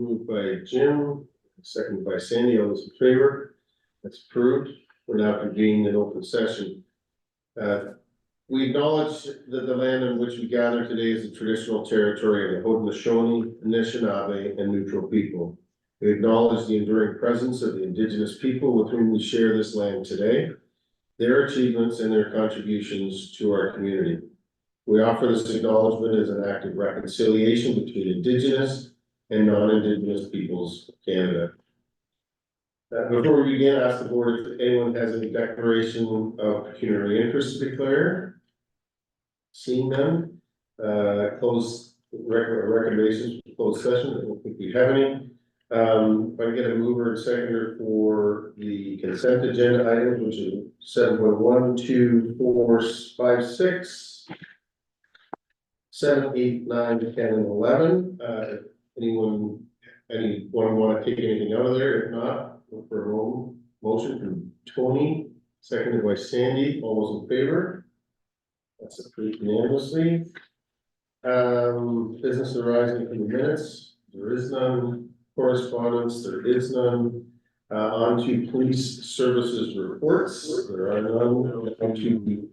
moved by Jim, seconded by Sandy. All those in favor? That's approved. We're now convening an open session. We acknowledge that the land on which we gather today is the traditional territory of the Haudenosaunee, Anishinaabe, and Neutral people. We acknowledge the enduring presence of the Indigenous people with whom we share this land today, their achievements and their contributions to our community. We offer this acknowledgement as an act of reconciliation between Indigenous and non-Indigenous peoples of Canada. Before we begin, I ask the board if anyone has any declaration of pecuniary interest to declare. Seeing none, close recommendations for closed session. I don't think we have any. If I get a mover and seconder for the consent agenda items, which is 7.1, 2, 4, 5, 6, 7, 8, 9, 10, and 11. Anyone want to take anything out of there? If not, look for a motion from Tony, seconded by Sandy. All those in favor? That's approved unanimously. Business arising from the minutes. There is none. Correspondence. There is none. On to police services reports. There are none. On to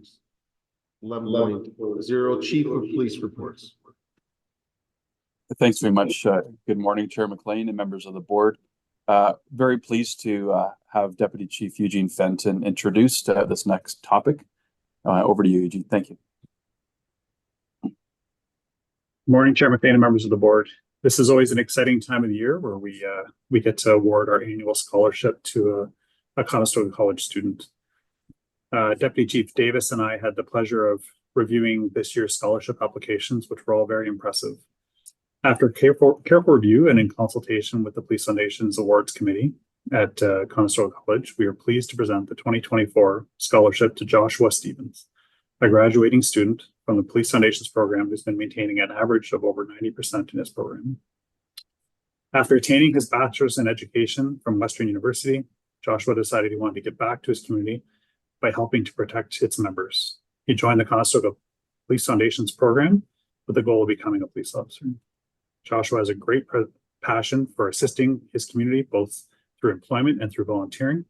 11.0 Chief of Police reports. Thanks very much. Good morning, Chair McLean and members of the board. Very pleased to have Deputy Chief Eugene Fenton introduce this next topic. Over to you, Eugene. Thank you. Morning, Chair McLean and members of the board. This is always an exciting time of the year where we get to award our annual scholarship to a Conestoga College student. Deputy Chief Davis and I had the pleasure of reviewing this year's scholarship applications, which were all very impressive. After careful review and in consultation with the Police Foundation's Awards Committee at Conestoga College, we are pleased to present the 2024 scholarship to Joshua Stevens, a graduating student from the Police Foundation's program who's been maintaining an average of over 90% in his program. After attaining his bachelor's in education from Western University, Joshua decided he wanted to give back to his community by helping to protect its members. He joined the Conestoga Police Foundation's program with the goal of becoming a police officer. Joshua has a great passion for assisting his community, both through employment and through volunteering.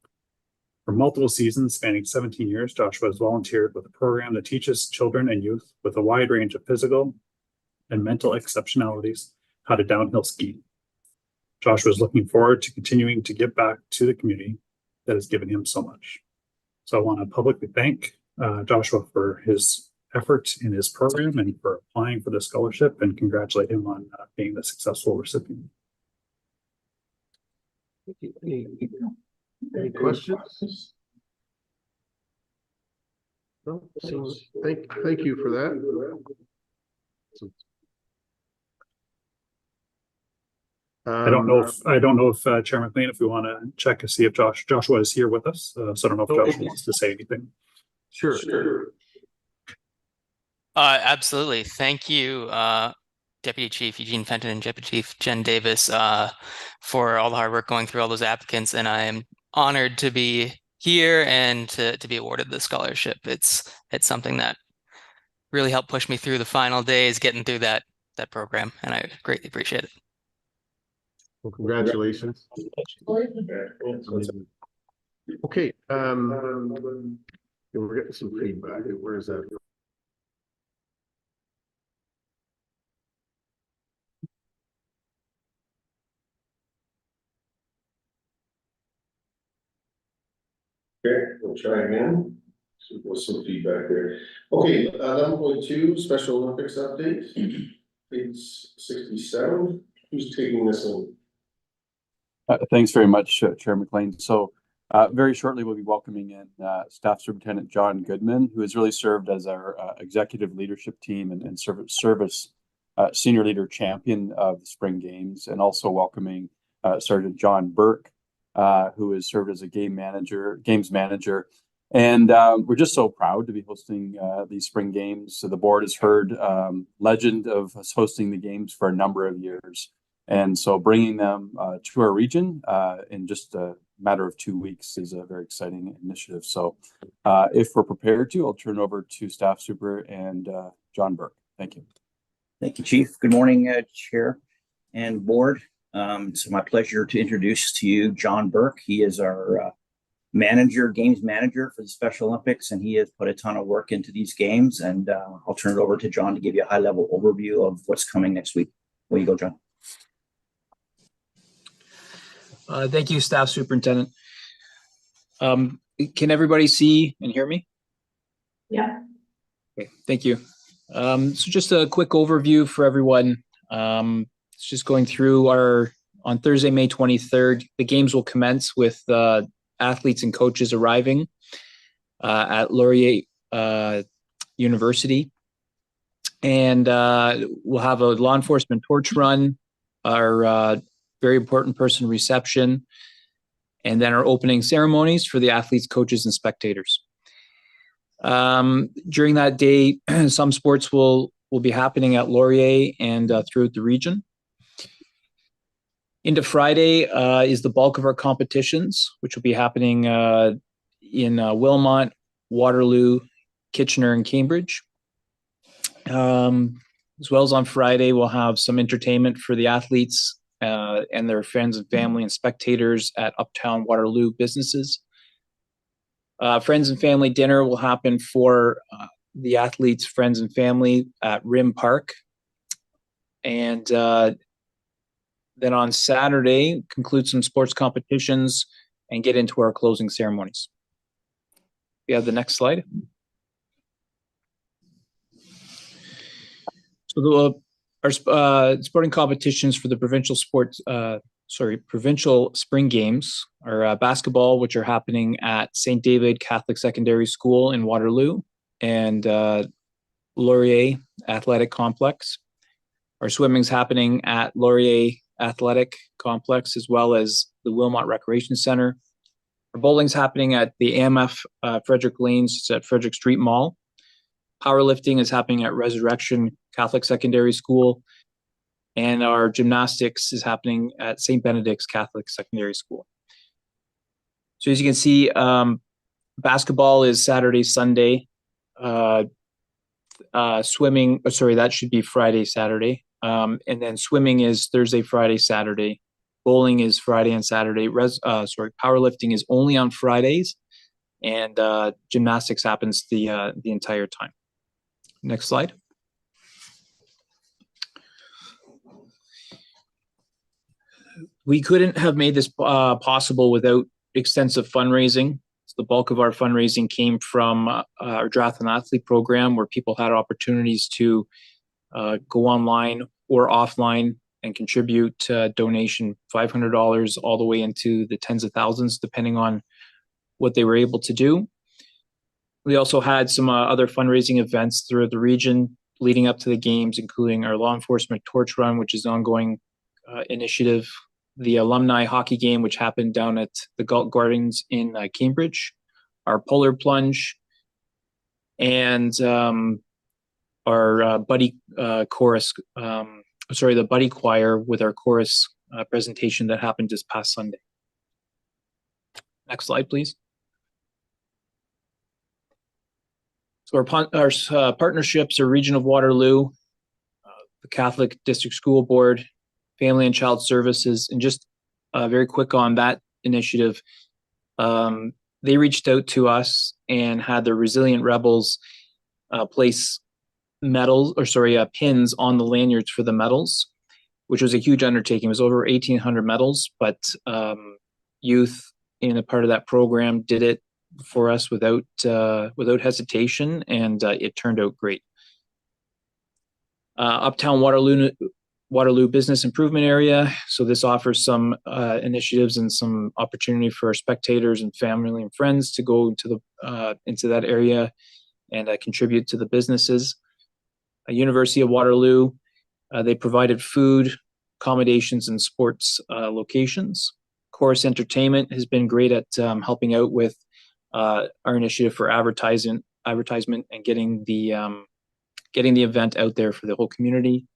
For multiple seasons spanning 17 years, Joshua has volunteered with a program that teaches children and youth with a wide range of physical and mental exceptionalities how to downhill ski. Joshua is looking forward to continuing to give back to the community that has given him so much. So I want to publicly thank Joshua for his effort in his program and for applying for the scholarship, and congratulate him on being the successful recipient. Any questions? No? So thank you for that. I don't know if Chair McLean, if we want to check to see if Joshua is here with us. So I don't know if Joshua wants to say anything. Sure. Absolutely. Thank you, Deputy Chief Eugene Fenton and Deputy Chief Jen Davis, for all the hard work going through all those applicants. And I am honored to be here and to be awarded the scholarship. It's something that really helped push me through the final days, getting through that program, and I greatly appreciate it. Well, congratulations. Okay. We're getting some feedback. Where is that? Okay, we'll try again. So what's some feedback there? Okay, 11.2 Special Olympics update. Page 67. Who's taking this one? Thanks very much, Chair McLean. So very shortly, we'll be welcoming in Staff Superintendent John Goodman, who has really served as our executive leadership team and service senior leader champion of the Spring Games, and also welcoming Sergeant John Burke, who has served as a games manager. And we're just so proud to be hosting these Spring Games. So the board has heard legend of us hosting the games for a number of years. And so bringing them to our region in just a matter of 2 weeks is a very exciting initiative. So if we're prepared to, I'll turn over to Staff Super and John Burke. Thank you. Thank you, Chief. Good morning, Chair and Board. It's my pleasure to introduce to you John Burke. He is our games manager for the Special Olympics, and he has put a ton of work into these games. And I'll turn it over to John to give you a high-level overview of what's coming next week. Where you go, John? Thank you, Staff Superintendent. Can everybody see and hear me? Yeah. Okay, thank you. So just a quick overview for everyone. It's just going through on Thursday, May 23rd, the games will commence with athletes and coaches arriving at Laurier University. And we'll have a law enforcement torch run, our very important person reception, and then our opening ceremonies for the athletes, coaches, and spectators. During that day, some sports will be happening at Laurier and throughout the region. Into Friday is the bulk of our competitions, which will be happening in Wilmot, Waterloo, Kitchener, and Cambridge. As well as on Friday, we'll have some entertainment for the athletes and their friends and family and spectators at Uptown Waterloo businesses. Friends and family dinner will happen for the athletes, friends, and family at Rim Park. And then on Saturday, conclude some sports competitions and get into our closing ceremonies. We have the next slide. So our sporting competitions for the provincial provincial spring games are basketball, which are happening at St. David Catholic Secondary School in Waterloo and Laurier Athletic Complex. Our swimming's happening at Laurier Athletic Complex as well as the Wilmot Recreation Center. Our bowling's happening at the AMF Frederick Lanes at Frederick Street Mall. Powerlifting is happening at Resurrection Catholic Secondary School. And our gymnastics is happening at St. Benedict's Catholic Secondary School. So as you can see, basketball is Saturday, Sunday. Swimming, that should be Friday, Saturday. And then swimming is Thursday, Friday, Saturday. Bowling is Friday and Saturday. Powerlifting is only on Fridays. And gymnastics happens the entire time. Next slide. We couldn't have made this possible without extensive fundraising. So the bulk of our fundraising came from our Triathlon Athlete program, where people had opportunities to go online or offline and contribute donation $500 all the way into the tens of thousands, depending on what they were able to do. We also had some other fundraising events throughout the region leading up to the games, including our law enforcement torch run, which is an ongoing initiative, the alumni hockey game, which happened down at the Galt Gardens in Cambridge, our polar plunge, and our buddy chorus, the buddy choir with our chorus presentation that happened this past Sunday. Next slide, please. So our partnerships are Region of Waterloo, the Catholic District School Board, Family and Child Services, and just very quick on that initiative. They reached out to us and had the Resilient Rebels place pins on the lanyards for the medals, which was a huge undertaking. It was over 1,800 medals, but youth in a part of that program did it for us without hesitation, and it turned out great. Uptown Waterloo Business Improvement Area. So this offers some initiatives and some opportunity for our spectators and family and friends to go into that area and contribute to the businesses. University of Waterloo, they provided food, accommodations, and sports locations. Chorus Entertainment has been great at helping out with our initiative for advertisement and getting the event out there for the whole community.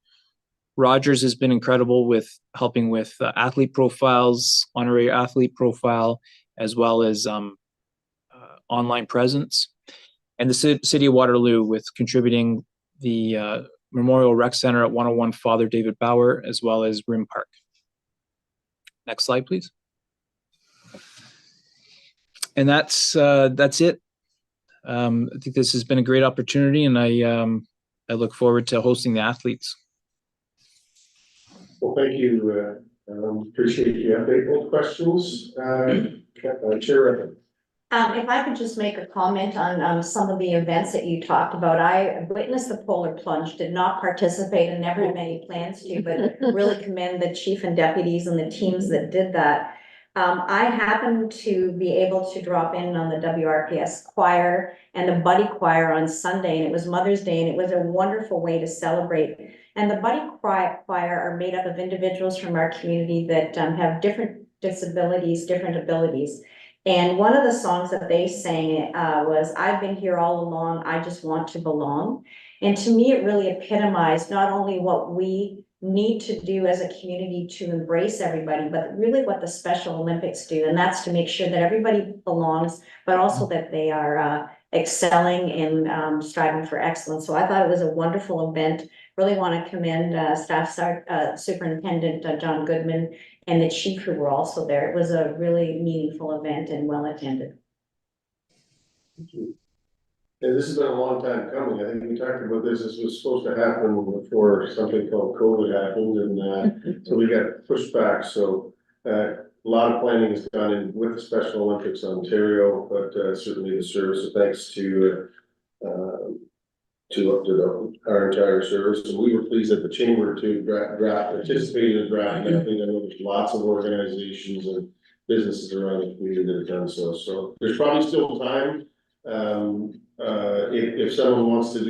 Rogers has been incredible with helping with athlete profiles, honorary athlete profile, as well as online presence. And the City of Waterloo with contributing the Memorial Rec Center at 101 Father David Bauer, as well as Rim Park. Next slide, please. And that's it. I think this has been a great opportunity, and I look forward to hosting the athletes. Well, thank you. Appreciate the update. Any questions? Chair. If I could just make a comment on some of the events that you talked about. I witnessed the polar plunge, did not participate and never had any plans to, but really commend the chief and deputies and the teams that did that. I happened to be able to drop in on the WRPS choir and the buddy choir on Sunday, and it was Mother's Day, and it was a wonderful way to celebrate. And the buddy choir are made up of individuals from our community that have different disabilities, different abilities. And one of the songs that they sang was, "I've been here all along, I just want to belong." And to me, it really epitomized not only what we need to do as a community to embrace everybody, but really what the Special Olympics do. And that's to make sure that everybody belongs, but also that they are excelling and striving for excellence. So I thought it was a wonderful event. Really want to commend Staff Superintendent John Goodman and the chief who were also there. It was a really meaningful event and well attended. Thank you. And this has been a long time coming. I think we talked about this. This was supposed to happen before something called COVID happened, and so we got pushed back. So a lot of planning has gone in with the Special Olympics Ontario, but certainly the service. So thanks to our entire service, and we were pleased at the chamber to participate in the draft. I think I know there's lots of organizations and businesses around the community that have done so. So there's probably still time. If someone wants to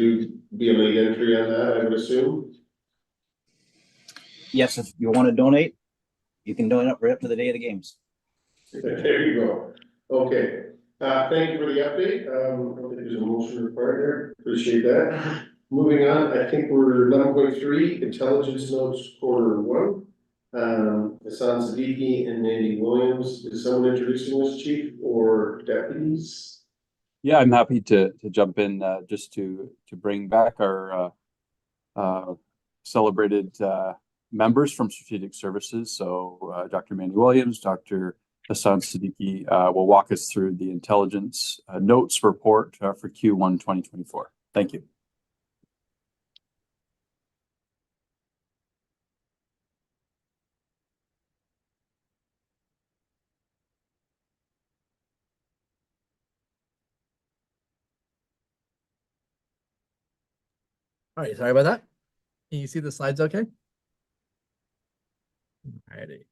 be a late entry on that, I would assume. Yes, if you want to donate, you can donate right up to the day of the games. There you go. Okay. Thank you for the update. I don't think there's a motion required there. Appreciate that. Moving on, I think we're 11.3, intelligence notes quarter 1. Hassan Siddiqui and Andy Williams. Is someone introducing this, chief or deputies? Yeah, I'm happy to jump in just to bring back our celebrated members from Strategic Services. So Dr. Mandy Williams, Dr. Hassan Siddiqui will walk us through the intelligence notes report for Q1 2024. Thank you. All right, sorry about that. Can you see the slides okay? All righty.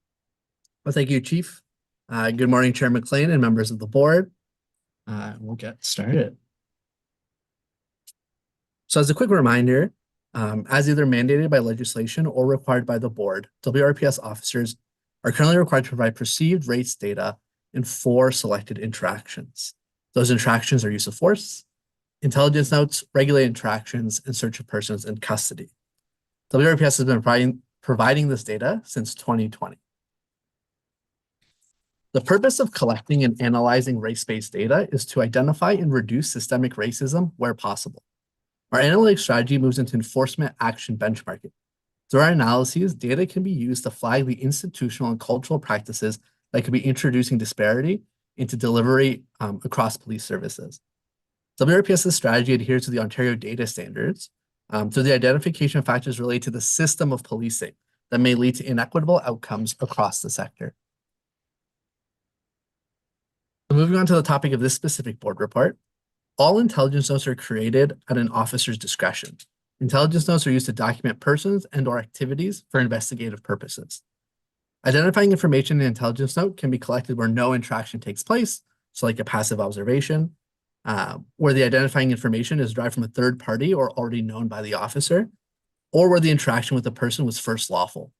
Well, thank you, Chief. Good morning, Chair McLean and members of the board. We'll get started. So as a quick reminder, as either mandated by legislation or required by the board, WRPS officers are currently required to provide perceived race data in 4 selected interactions. Those interactions are use of force, intelligence notes, regulated interactions, and search of persons in custody. WRPS has been providing this data since 2020. The purpose of collecting and analyzing race-based data is to identify and reduce systemic racism where possible. Our analytic strategy moves into enforcement action benchmarking. Through our analyses, data can be used to flag the institutional and cultural practices that could be introducing disparity into delivery across police services. WRPS's strategy adheres to the Ontario data standards through the identification of factors related to the system of policing that may lead to inequitable outcomes across the sector. So moving on to the topic of this specific board report, all intelligence notes are created at an officer's discretion. Intelligence notes are used to document persons and/or activities for investigative purposes. Identifying information in an intelligence note can be collected where no interaction takes place, so like a passive observation, where the identifying information is derived from a third party or already known by the officer, or where the interaction with the person was first lawful.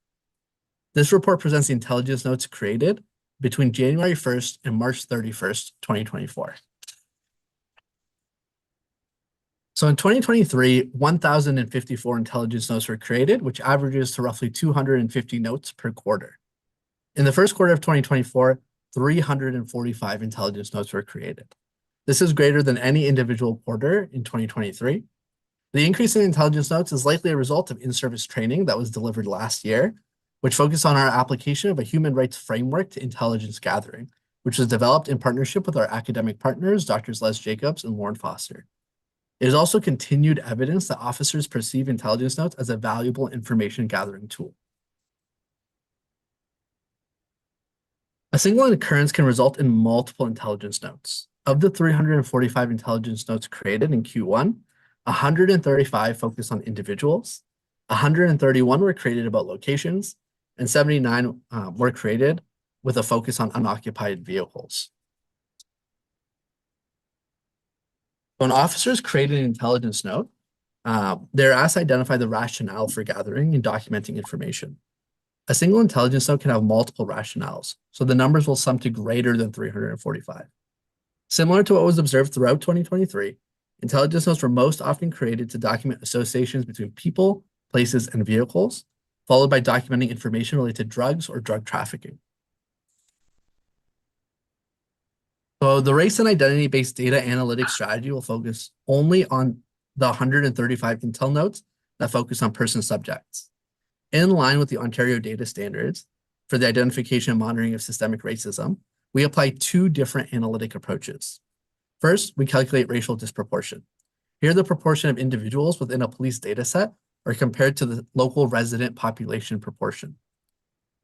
This report presents the intelligence notes created between January 1st and March 31st, 2024. So in 2023, 1,054 intelligence notes were created, which averages to roughly 250 notes per quarter. In the first quarter of 2024, 345 intelligence notes were created. This is greater than any individual quarter in 2023. The increase in intelligence notes is likely a result of in-service training that was delivered last year, which focus on our application of a human rights framework to intelligence gathering, which was developed in partnership with our academic partners, Drs. Les Jacobs and Lauren Foster. It is also continued evidence that officers perceive intelligence notes as a valuable information gathering tool. A single occurrence can result in multiple intelligence notes. Of the 345 intelligence notes created in Q1, 135 focused on individuals, 131 were created about locations, and 79 were created with a focus on unoccupied vehicles. When officers create an intelligence note, they're asked to identify the rationale for gathering and documenting information. A single intelligence note can have multiple rationales, so the numbers will sum to greater than 345. Similar to what was observed throughout 2023, intelligence notes were most often created to document associations between people, places, and vehicles, followed by documenting information related to drugs or drug trafficking. So the race and identity-based data analytics strategy will focus only on the 135 intel notes that focus on person subjects. In line with the Ontario data standards for the identification and monitoring of systemic racism, we apply two different analytic approaches. First, we calculate racial disproportion. Here, the proportion of individuals within a police data set are compared to the local resident population proportion.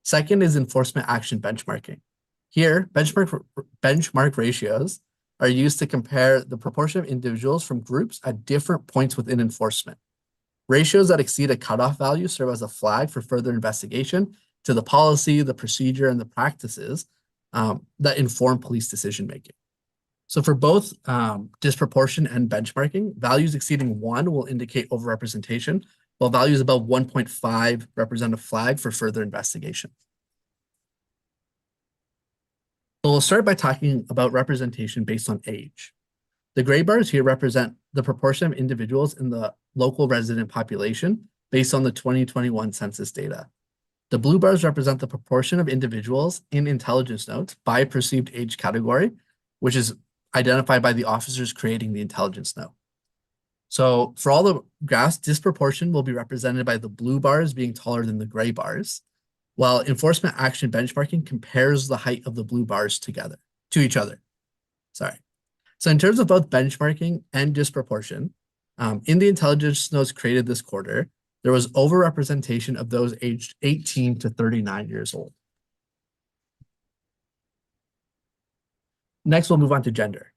Second is enforcement action benchmarking. Here, benchmark ratios are used to compare the proportion of individuals from groups at different points within enforcement. Ratios that exceed a cutoff value serve as a flag for further investigation to the policy, the procedure, and the practices that inform police decision-making. So for both disproportion and benchmarking, values exceeding 1 will indicate overrepresentation, while values above 1.5 represent a flag for further investigation. So we'll start by talking about representation based on age. The gray bars here represent the proportion of individuals in the local resident population based on the 2021 census data. The blue bars represent the proportion of individuals in intelligence notes by perceived age category, which is identified by the officers creating the intelligence note. So for all the graphs, disproportion will be represented by the blue bars being taller than the gray bars, while enforcement action benchmarking compares the height of the blue bars to each other. Sorry. So in terms of both benchmarking and disproportion, in the intelligence notes created this quarter, there was overrepresentation of those aged 18 to 39 years old. Next, we'll move on to gender.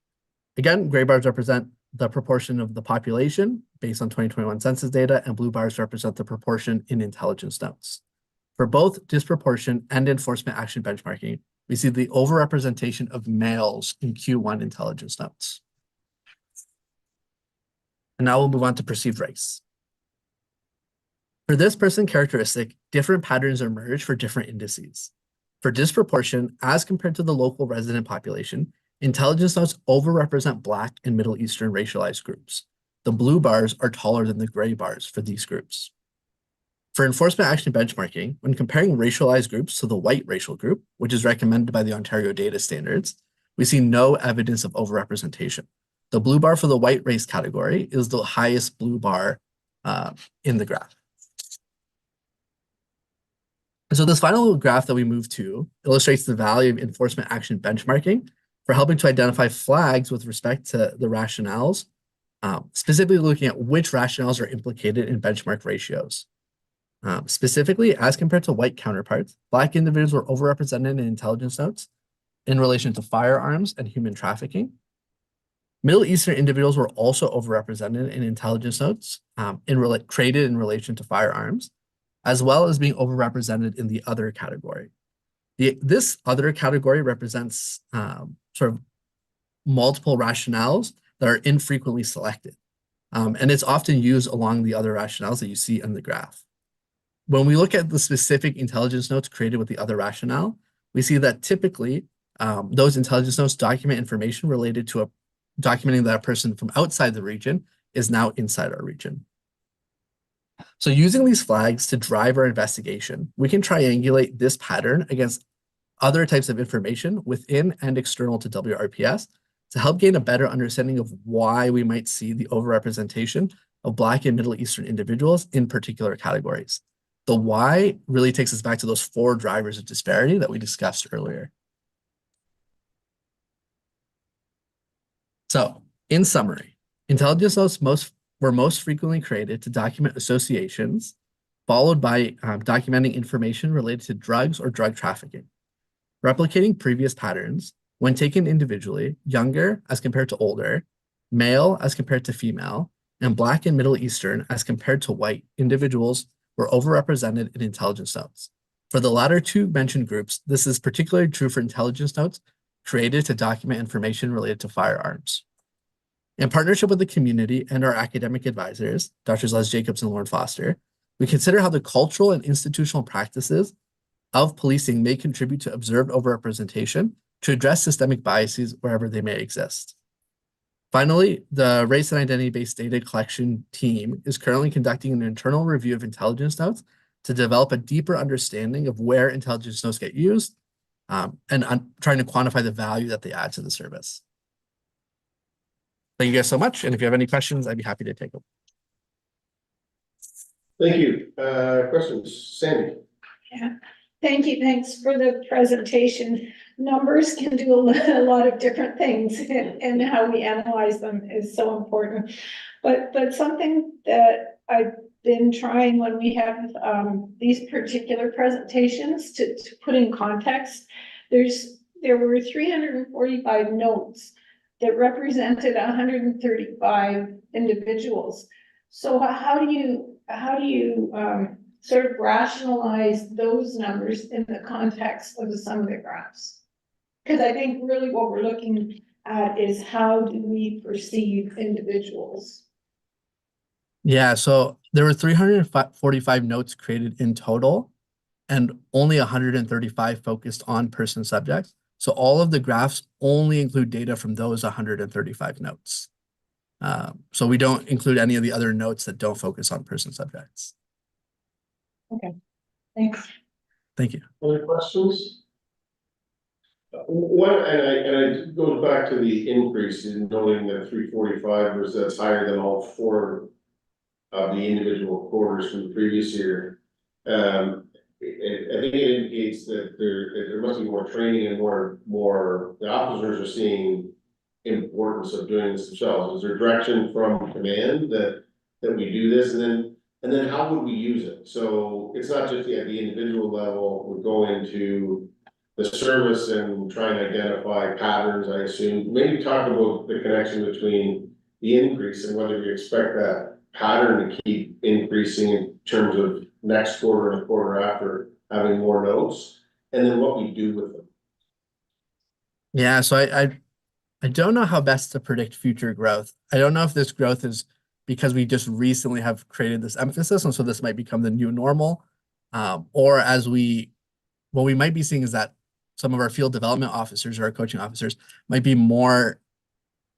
Again, gray bars represent the proportion of the population based on 2021 census data, and blue bars represent the proportion in intelligence notes. For both disproportion and enforcement action benchmarking, we see the overrepresentation of males in Q1 intelligence notes. And now we'll move on to perceived race. For this person characteristic, different patterns emerge for different indices. For disproportion, as compared to the local resident population, intelligence notes overrepresent Black and Middle Eastern racialized groups. The blue bars are taller than the gray bars for these groups. For enforcement action benchmarking, when comparing racialized groups to the white racial group, which is recommended by the Ontario data standards, we see no evidence of overrepresentation. The blue bar for the white race category is the highest blue bar in the graph. And so this final graph that we move to illustrates the value of enforcement action benchmarking for helping to identify flags with respect to the rationales, specifically looking at which rationales are implicated in benchmark ratios. Specifically, as compared to white counterparts, Black individuals were overrepresented in intelligence notes in relation to firearms and human trafficking. Middle Eastern individuals were also overrepresented in intelligence notes created in relation to firearms, as well as being overrepresented in the other category. This other category represents sort of multiple rationales that are infrequently selected. And it's often used along the other rationales that you see in the graph. When we look at the specific intelligence notes created with the other rationale, we see that typically those intelligence notes document information related to documenting that a person from outside the region is now inside our region. So using these flags to drive our investigation, we can triangulate this pattern against other types of information within and external to WRPS to help gain a better understanding of why we might see the overrepresentation of Black and Middle Eastern individuals in particular categories. The why really takes us back to those 4 drivers of disparity that we discussed earlier. So, in summary, intelligence notes were most frequently created to document associations, followed by documenting information related to drugs or drug trafficking. Replicating previous patterns, when taken individually, younger as compared to older, male as compared to female, and Black and Middle Eastern as compared to white individuals were overrepresented in intelligence notes. For the latter 2 mentioned groups, this is particularly true for intelligence notes created to document information related to firearms. In partnership with the community and our academic advisors, Drs. Les Jacobs and Lauren Foster, we consider how the cultural and institutional practices of policing may contribute to observed overrepresentation to address systemic biases wherever they may exist. Finally, the race and identity-based data collection team is currently conducting an internal review of intelligence notes to develop a deeper understanding of where intelligence notes get used, and trying to quantify the value that they add to the service. Thank you guys so much. And if you have any questions, I'd be happy to take them. Thank you. Questions, Sandy? Yeah, thank you. Thanks for the presentation. Numbers can do a lot of different things, and how we analyze them is so important. But something that I've been trying when we have these particular presentations to put in context, there were 345 notes that represented 135 individuals. So how do you sort of rationalize those numbers in the context of the sum of the graphs? Because I think really what we're looking at is how do we perceive individuals? Yeah, so there were 345 notes created in total, and only 135 focused on person subjects. So all of the graphs only include data from those 135 notes. So we don't include any of the other notes that don't focus on person subjects. Okay, thanks. Thank you. Other questions? And I go back to the increase in noting that 345 was that's higher than all 4 of the individual quarters from the previous year. I think it indicates that there must be more training and more the officers are seeing importance of doing this themselves. Is there direction from command that we do this, and then how would we use it? So it's not just at the individual level. We go into the service and try and identify patterns. I assume maybe talk about the connection between the increase and whether we expect that pattern to keep increasing in terms of next quarter and the quarter after having more notes, and then what we do with them. Yeah, so I don't know how best to predict future growth. I don't know if this growth is because we just recently have created this emphasis, and so this might become the new normal, or what we might be seeing is that some of our field development officers or our coaching officers might be more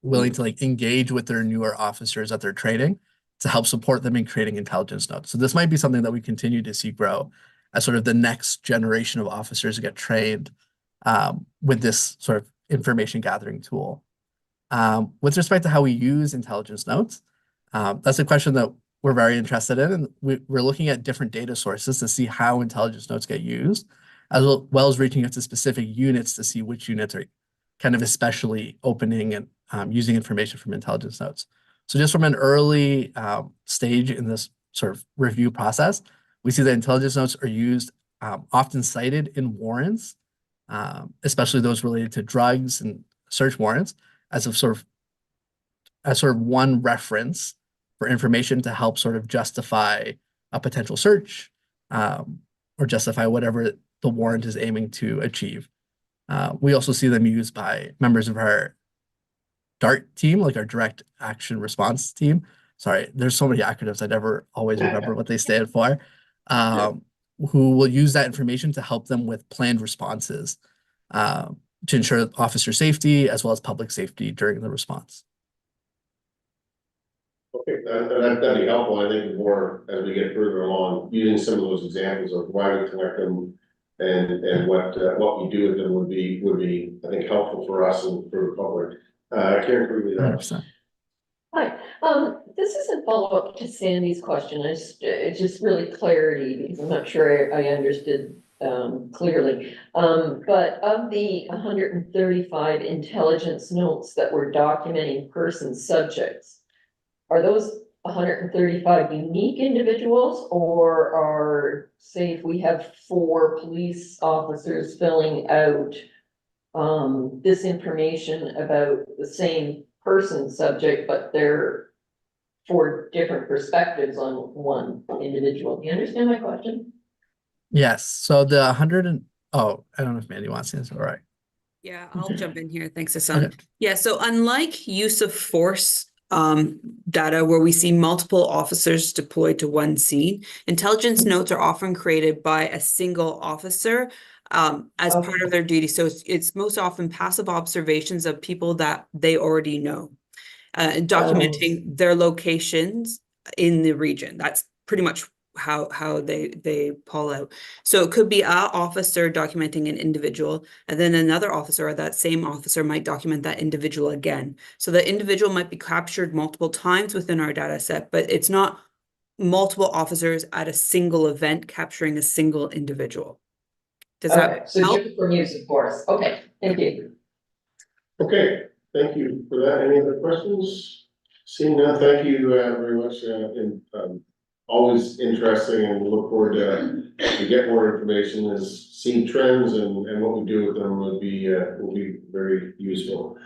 willing to engage with their newer officers at their training to help support them in creating intelligence notes. So this might be something that we continue to see grow as sort of the next generation of officers get trained with this sort of information gathering tool. With respect to how we use intelligence notes, that's a question that we're very interested in, and we're looking at different data sources to see how intelligence notes get used, as well as reaching out to specific units to see which units are kind of especially opening and using information from intelligence notes. So just from an early stage in this sort of review process, we see that intelligence notes are used, often cited in warrants, especially those related to drugs and search warrants, as sort of one reference for information to help sort of justify a potential search, or justify whatever the warrant is aiming to achieve. We also see them used by members of our DART team, like our direct action response team. Sorry, there's so many acronyms, I never always remember what they stand for. Who will use that information to help them with planned responses to ensure officer safety as well as public safety during the response. Okay, that'd be helpful. I think more as we get further along, using some of those examples of why we collect them and what we do with them would be I think helpful for us and for the public. Karen, can we do that? 100%. Hi, this is a follow-up to Sandy's question. It's just really clarity, because I'm not sure I understood clearly. But of the 135 intelligence notes that were documenting person subjects, are those 135 unique individuals, or are, say, if we have 4 police officers filling out this information about the same person subject, but they're 4 different perspectives on one individual? Do you understand my question? Yes, so the 100 and, oh, I don't know if Mandy wants to answer, all right. Yeah, I'll jump in here. Thanks, Hassan. Okay. Yeah, so unlike use of force data where we see multiple officers deployed to one scene, intelligence notes are often created by a single officer as part of their duty. So it's most often passive observations of people that they already know, documenting their locations in the region. That's pretty much how they pull out. So it could be our officer documenting an individual, and then another officer or that same officer might document that individual again. So the individual might be captured multiple times within our data set, but it's not multiple officers at a single event capturing a single individual. Does that So help? different from use of force. Okay, thank you. Okay, thank you for that. Any other questions? Seeing none, thank you very much, and always interesting, and look forward to get more information, as seeing trends and what we do with them will be very useful.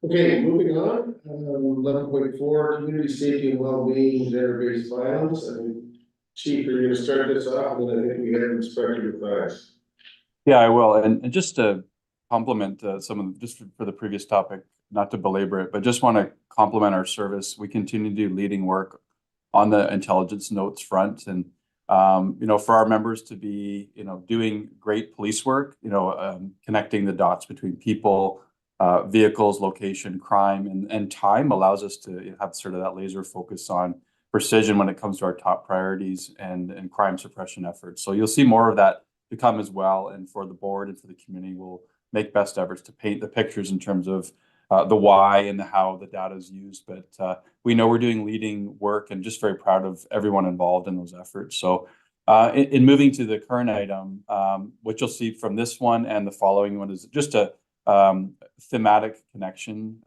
Okay, moving on, 11.4, community safety and well-being, gender-based violence. And Chief, are you gonna start this off, and then I think we have Inspector Mathias. Yeah, I will. And just to complement some of just for the previous topic, not to belabor it, but just want to compliment our service. We continue to do leading work on the intelligence notes front, and for our members to be doing great police work, connecting the dots between people, vehicles, location, crime, and time allows us to have sort of that laser focus on precision when it comes to our top priorities and crime suppression efforts. So you'll see more of that to come as well. And for the board and for the community, we'll make best efforts to paint the pictures in terms of the why and the how the data is used. But we know we're doing leading work, and just very proud of everyone involved in those efforts. So in moving to the current item, what you'll see from this one and the following one is just a thematic connection.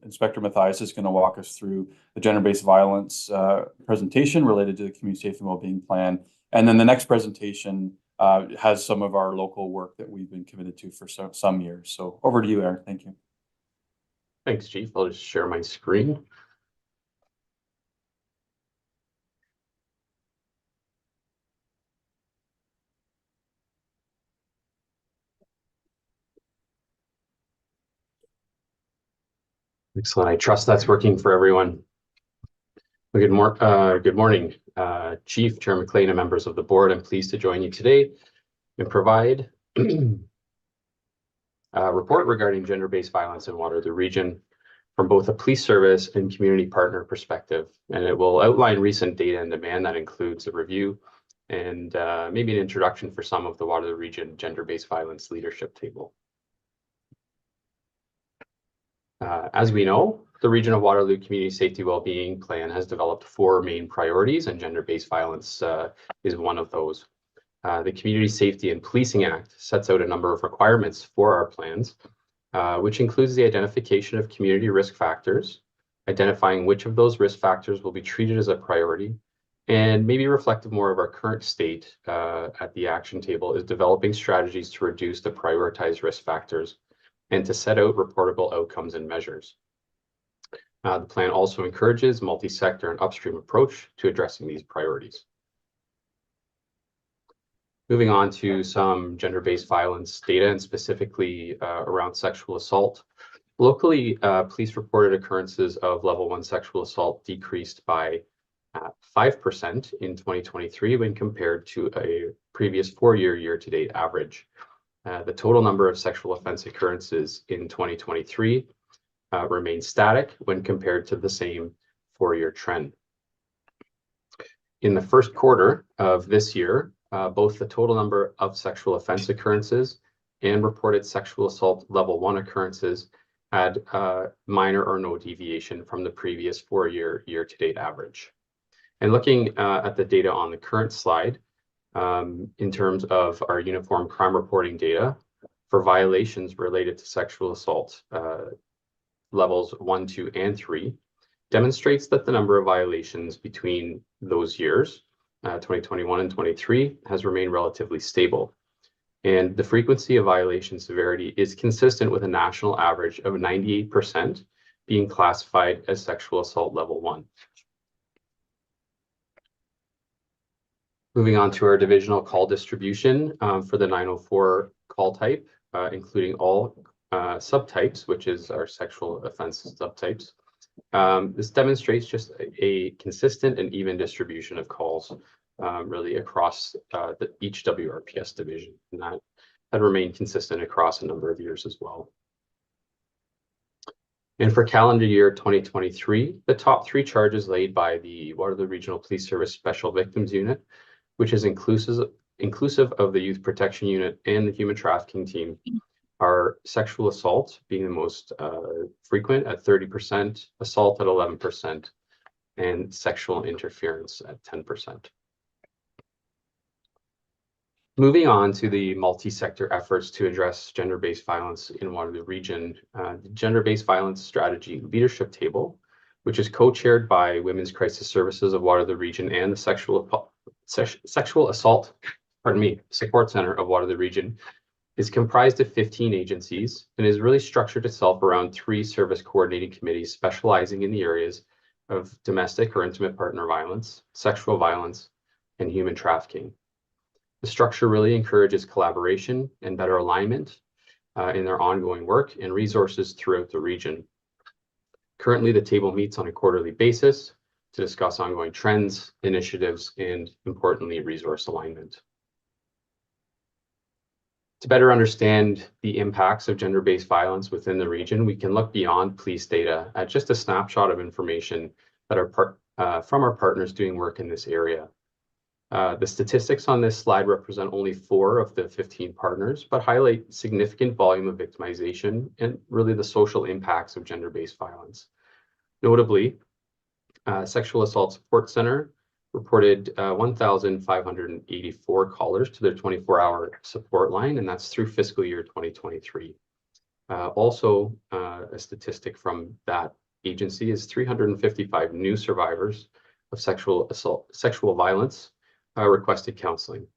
Inspector Mathias is going to walk us through the gender-based violence presentation related to the community safety and wellbeing plan. And then the next presentation has some of our local work that we've been committed to for some years. So over to you, Aaron. Thank you. Thanks, Chief. I'll just share my screen. Excellent. I trust that's working for everyone. Good morning, Chief, Chair McLean, and members of the board. I'm pleased to join you today and provide a report regarding gender-based violence in Waterloo region from both a police service and community partner perspective. And it will outline recent data and demand that includes a review and maybe an introduction for some of the Waterloo region gender-based violence leadership table. As we know, the Region of Waterloo Community Safety Wellbeing Plan has developed 4 main priorities, and gender-based violence is one of those. The Community Safety and Policing Act sets out a number of requirements for our plans, which includes the identification of community risk factors, identifying which of those risk factors will be treated as a priority, and maybe reflective more of our current state at the action table is developing strategies to reduce the prioritized risk factors and to set out reportable outcomes and measures. The plan also encourages multi-sector and upstream approach to addressing these priorities. Moving on to some gender-based violence data, and specifically around sexual assault. Locally, police reported occurrences of level 1 sexual assault decreased by 5% in 2023 when compared to a previous 4-year year-to-date average. The total number of sexual offense occurrences in 2023 remains static when compared to the same 4-year trend. In the first quarter of this year, both the total number of sexual offense occurrences and reported sexual assault level 1 occurrences had minor or no deviation from the previous 4-year year-to-date average. And looking at the data on the current slide, in terms of our uniform crime reporting data for violations related to sexual assault, levels 1, 2, and 3, demonstrates that the number of violations between those years, 2021 and 23, has remained relatively stable. And the frequency of violation severity is consistent with a national average of 98% being classified as sexual assault level 1. Moving on to our divisional call distribution for the 904 call type, including all subtypes, which is our sexual offense subtypes. This demonstrates just a consistent and even distribution of calls really across each WRPS division, and that had remained consistent across a number of years as well. And for calendar year 2023, the top 3 charges laid by the Waterloo Regional Police Service Special Victims Unit, which is inclusive of the Youth Protection Unit and the Human Trafficking Team, are sexual assault being the most frequent at 30%, assault at 11%, and sexual interference at 10%. Moving on to the multi-sector efforts to address gender-based violence in Waterloo Region, the Gender-Based Violence Strategy Leadership Table, which is co-chaired by Women's Crisis Services of Waterloo Region and the Sexual Assault Support Center of Waterloo Region, is comprised of 15 agencies and is really structured itself around 3 service coordinating committees specializing in the areas of domestic or intimate partner violence, sexual violence, and human trafficking. The structure really encourages collaboration and better alignment in their ongoing work and resources throughout the region. Currently, the table meets on a quarterly basis to discuss ongoing trends, initiatives, and importantly, resource alignment. To better understand the impacts of gender-based violence within the region, we can look beyond police data at just a snapshot of information that are from our partners doing work in this area. The statistics on this slide represent only 4 of the 15 partners, but highlight significant volume of victimization and really the social impacts of gender-based violence. Notably, Sexual Assault Support Center reported 1,584 callers to their 24-hour support line, and that's through fiscal year 2023. Also, a statistic from that agency is 355 new survivors of sexual violence requested counseling.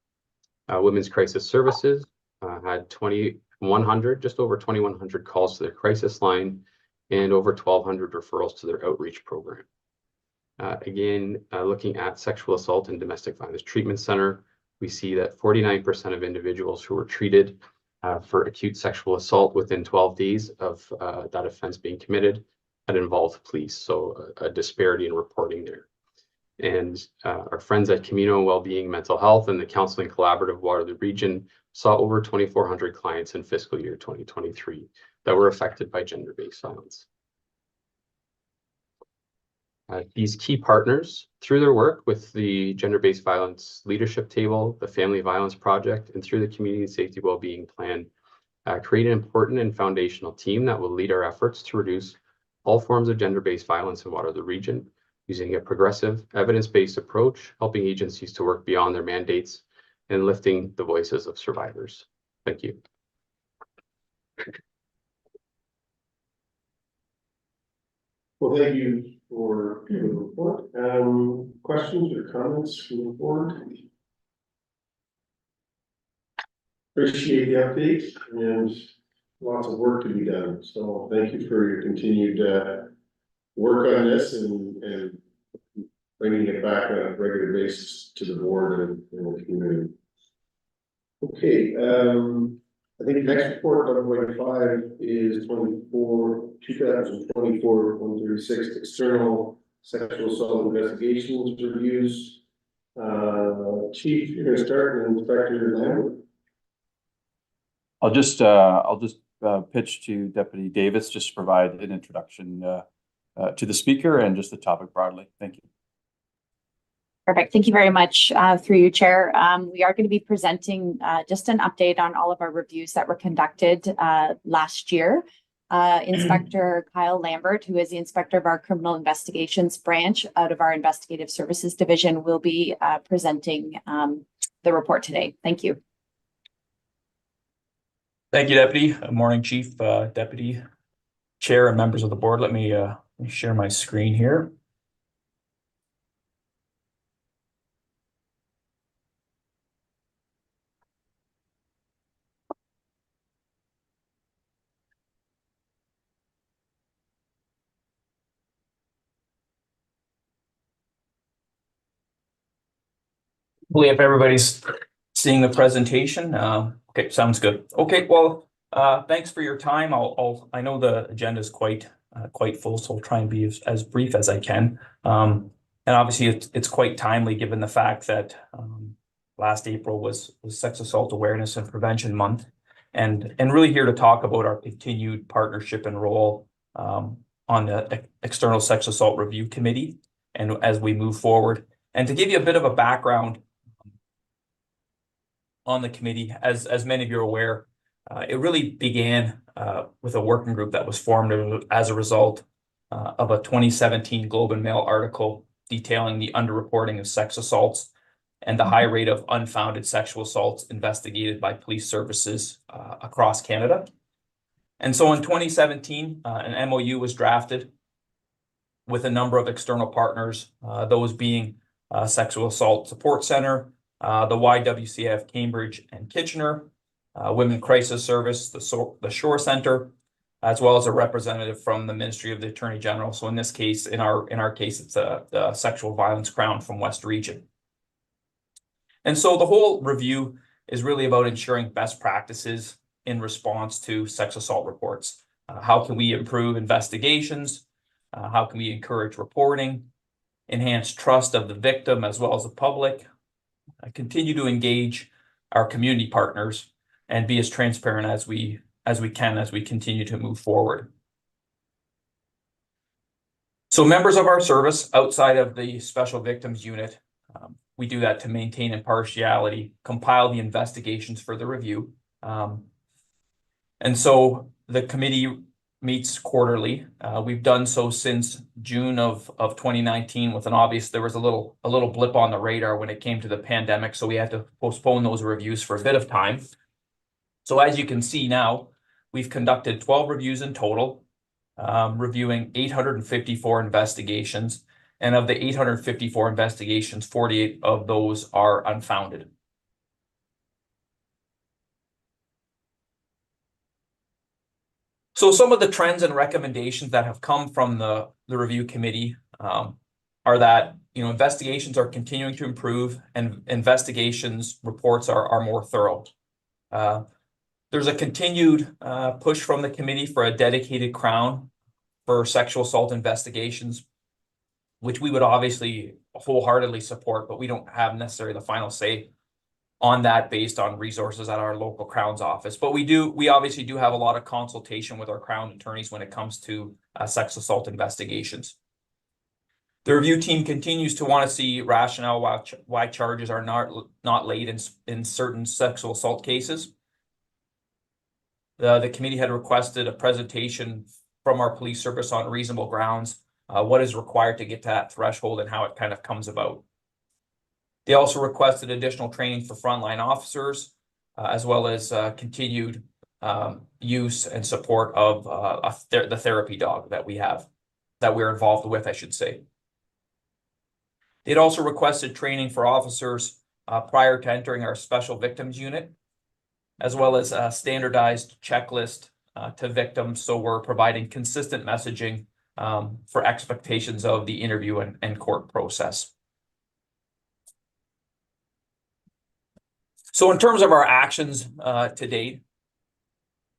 Women's Crisis Services had just over 2,100 calls to their crisis line and over 1,200 referrals to their outreach program. Again, looking at Sexual Assault and Domestic Violence Treatment Center, we see that 49% of individuals who were treated for acute sexual assault within 12 days of that offense being committed had involved police, so a disparity in reporting there. And our friends at Camino Wellbeing Mental Health and the Counseling Collaborative Waterloo Region saw over 2,400 clients in fiscal year 2023 that were affected by gender-based violence. These key partners, through their work with the Gender-Based Violence Leadership Table, the Family Violence Project, and through the Community Safety Wellbeing Plan, create an important and foundational team that will lead our efforts to reduce all forms of gender-based violence in Waterloo Region, using a progressive, evidence-based approach, helping agencies to work beyond their mandates and lifting the voices of survivors. Thank you. Well, thank you for the report. Questions or comments from the board? Appreciate the update and lots of work to be done. So thank you for your continued work on this and bringing it back on a regular basis to the board and the community. Okay, I think the next report, number 5, is 2024-136 external sexual assault investigations reviews. Chief, you're going to start and Inspector Lambert. I'll just pitch to Deputy Davis just to provide an introduction to the speaker and just the topic broadly. Thank you. Perfect. Thank you very much through you, Chair. We are going to be presenting just an update on all of our reviews that were conducted last year. Inspector Kyle Lambert, who is the inspector of our criminal investigations branch out of our investigative services division, will be presenting the report today. Thank you. Thank you, Deputy. Morning, Chief, Deputy Chair, and members of the board. Let me share my screen here. Hopefully, if everybody's seeing the presentation, okay, sounds good. Okay, well, thanks for your time. I know the agenda is quite full, so I'll try and be as brief as I can. And obviously, it's quite timely given the fact that last April was Sex Assault Awareness and Prevention Month, and really here to talk about our continued partnership and role on the External Sex Assault Review Committee, and as we move forward, and to give you a bit of a background on the committee, as many of you are aware, it really began with a working group that was formed as a result of a 2017 Globe and Mail article detailing the underreporting of sex assaults and the high rate of unfounded sexual assaults investigated by police services across Canada. And so in 2017, an MOU was drafted with a number of external partners, those being Sexual Assault Support Center, the YWCF Cambridge and Kitchener, Women Crisis Service, the Shore Center, as well as a representative from the Ministry of the Attorney General. So in this case, in our case, it's the Sexual Violence Crown from West Region. And so the whole review is really about ensuring best practices in response to sex assault reports. How can we improve investigations? How can we encourage reporting, enhance trust of the victim as well as the public, continue to engage our community partners, and be as transparent as we can as we continue to move forward. So members of our service outside of the Special Victims Unit, we do that to maintain impartiality, compile the investigations for the review. And so the committee meets quarterly. We've done so since June of 2019 with there was a little blip on the radar when it came to the pandemic. So we had to postpone those reviews for a bit of time. So as you can see now, we've conducted 12 reviews in total, reviewing 854 investigations. And of the 854 investigations, 48 of those are unfounded. So some of the trends and recommendations that have come from the review committee are that investigations are continuing to improve and investigations reports are more thorough. There's a continued push from the committee for a dedicated crown for sexual assault investigations, which we would obviously wholeheartedly support, but we don't have necessarily the final say on that based on resources at our local Crown's office. But we obviously do have a lot of consultation with our Crown attorneys when it comes to sex assault investigations. The review team continues to want to see rationale why charges are not laid in certain sexual assault cases. The committee had requested a presentation from our police service on reasonable grounds, what is required to get to that threshold and how it kind of comes about. They also requested additional training for frontline officers, as well as continued use and support of the therapy dog that we're involved with, I should say. They'd also requested training for officers prior to entering our Special Victims Unit, as well as a standardized checklist to victims, so we're providing consistent messaging for expectations of the interview and court process. So in terms of our actions to date,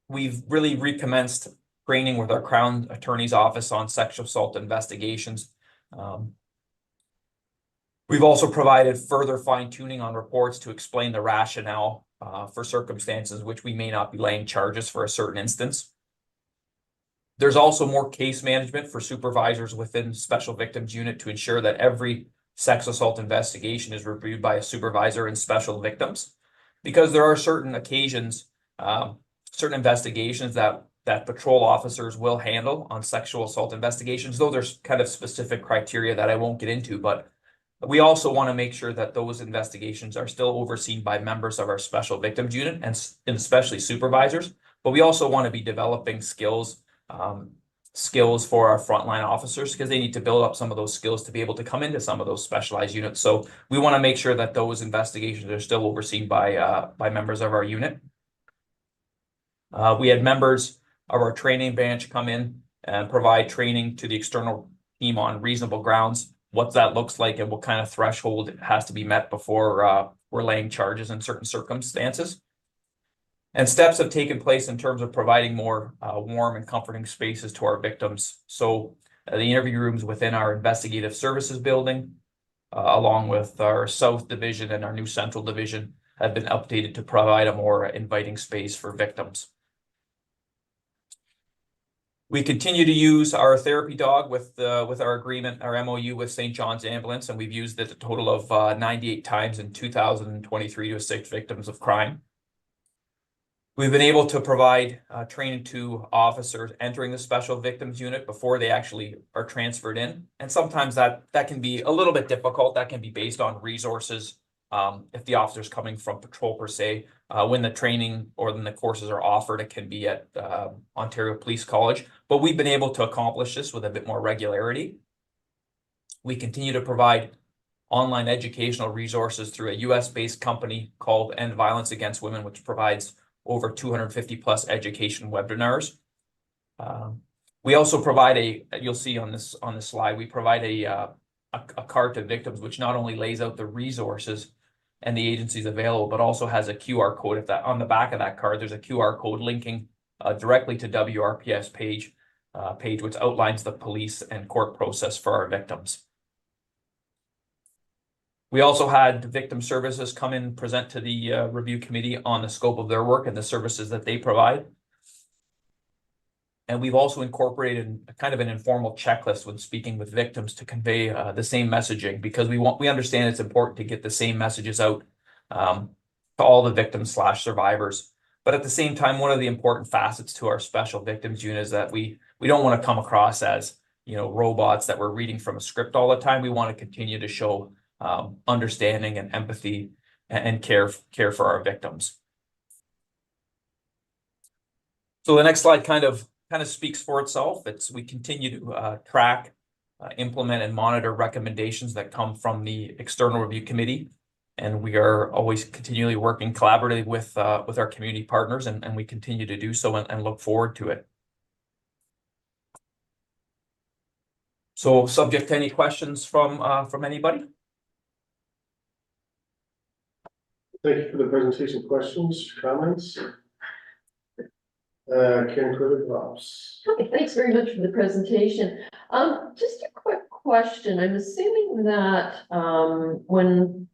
we've really recommenced training with our Crown Attorney's Office on sexual assault investigations. We've also provided further fine-tuning on reports to explain the rationale for circumstances which we may not be laying charges for a certain instance. There's also more case management for supervisors within Special Victims Unit to ensure that every sex assault investigation is reviewed by a supervisor in Special Victims, because there are certain occasions, certain investigations that that patrol officers will handle on sexual assault investigations, though there's kind of specific criteria that I won't get into, but we also want to make sure that those investigations are still overseen by members of our special victims unit and especially supervisors. But we also want to be developing skills for our frontline officers, because they need to build up some of those skills to be able to come into some of those specialized units. So we want to make sure that those investigations are still overseen by members of our unit. We had members of our training branch come in and provide training to the external team on reasonable grounds, what that looks like and what kind of threshold has to be met before we're laying charges in certain circumstances. And steps have taken place in terms of providing more warm and comforting spaces to our victims. So the interview rooms within our investigative services building, along with our South Division and our new Central Division, have been updated to provide a more inviting space for victims. We continue to use our therapy dog with our agreement, our MOU with St. John's Ambulance, and we've used it a total of 98 times in 2023 to assist victims of crime. We've been able to provide training to officers entering the special victims unit before they actually are transferred in. And sometimes that can be a little bit difficult. That can be based on resources. If the officer's coming from patrol per se, when the training or when the courses are offered, it can be at Ontario Police College. But we've been able to accomplish this with a bit more regularity. We continue to provide online educational resources through a US-based company called End Violence Against Women, which provides over 250 plus education webinars. We also provide you'll see on this slide, we provide a card to victims, which not only lays out the resources and the agencies available, but also has a QR code. If that on the back of that card, there's a QR code linking directly to WRPS page, which outlines the police and court process for our victims. We also had victim services come in and present to the review committee on the scope of their work and the services that they provide. And we've also incorporated kind of an informal checklist when speaking with victims to convey the same messaging, because we understand it's important to get the same messages out to all the victims / survivors. But at the same time, one of the important facets to our special victims unit is that we don't want to come across as, you know, robots that we're reading from a script all the time. We want to continue to show understanding and empathy and care for our victims. So the next slide kind of speaks for itself. We continue to track, implement, and monitor recommendations that come from the external review committee, and we are always continually working collaboratively with our community partners, and we continue to do so and look forward to it. So, subject to any questions from anybody. Thank you for the presentation. Questions, comments? Karen Critter-Pops. Okay, thanks very much for the presentation. Just a quick question. I'm assuming that when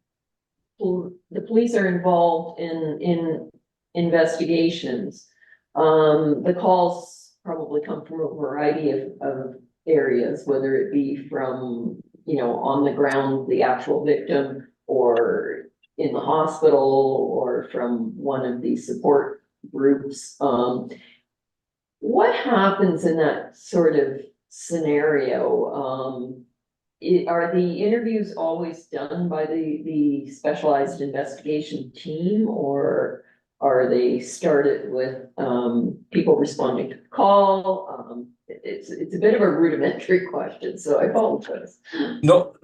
the police are involved in investigations, the calls probably come from a variety of areas, whether it be from, you know, on the ground, the actual victim, or in the hospital, or from one of these support groups. What happens in that sort of scenario? Are the interviews always done by the specialized investigation team, or are they started with people responding to the call? It's a bit of a rudimentary question, so I apologize. No,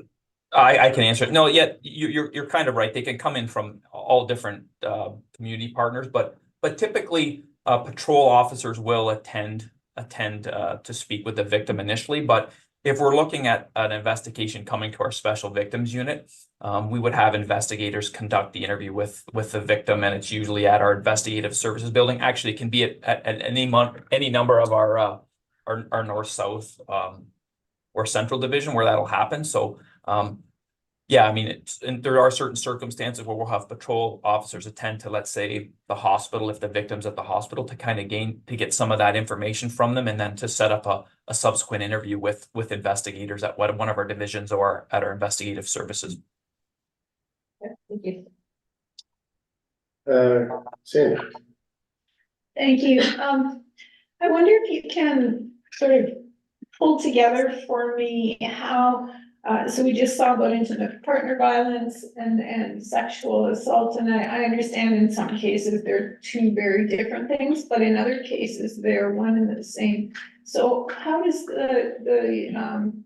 I can answer it. No, yet you're kind of right. They can come in from all different community partners, but typically patrol officers will attend to speak with the victim initially. But if we're looking at an investigation coming to our special victims unit, we would have investigators conduct the interview with the victim, and it's usually at our investigative services building. Actually, it can be at any number of our north, south, or central division where that'll happen. So yeah, I mean, and there are certain circumstances where we'll have patrol officers attend to, let's say, the hospital, if the victim's at the hospital, to kind of get some of that information from them, and then to set up a subsequent interview with investigators at one of our divisions or at our investigative services. Thank you. Sandy. Thank you. I wonder if you can sort of pull together for me how, so we just saw about intimate partner violence and sexual assault, and I understand in some cases they're two very different things, but in other cases they're one and the same. So how does the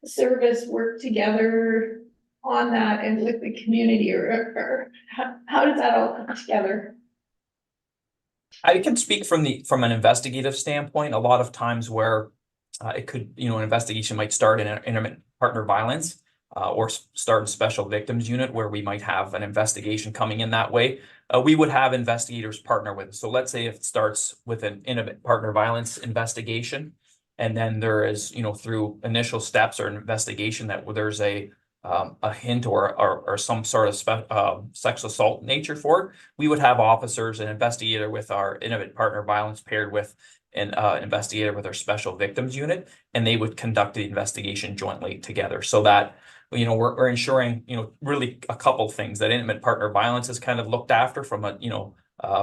service work together on that and with the community, or how does that all come together? I can speak from an investigative standpoint. A lot of times where it could, an investigation might start in an intimate partner violence or start in special victims unit where we might have an investigation coming in that way. We would have investigators partner with us. So let's say if it starts with an intimate partner violence investigation, and then there is, through initial steps or investigation that there's a hint or some sort of sexual assault nature for it, we would have officers, an investigator with our intimate partner violence paired with an investigator with our special victims unit, and they would conduct the investigation jointly together so that, we're ensuring, really a couple things. That intimate partner violence is kind of looked after from a,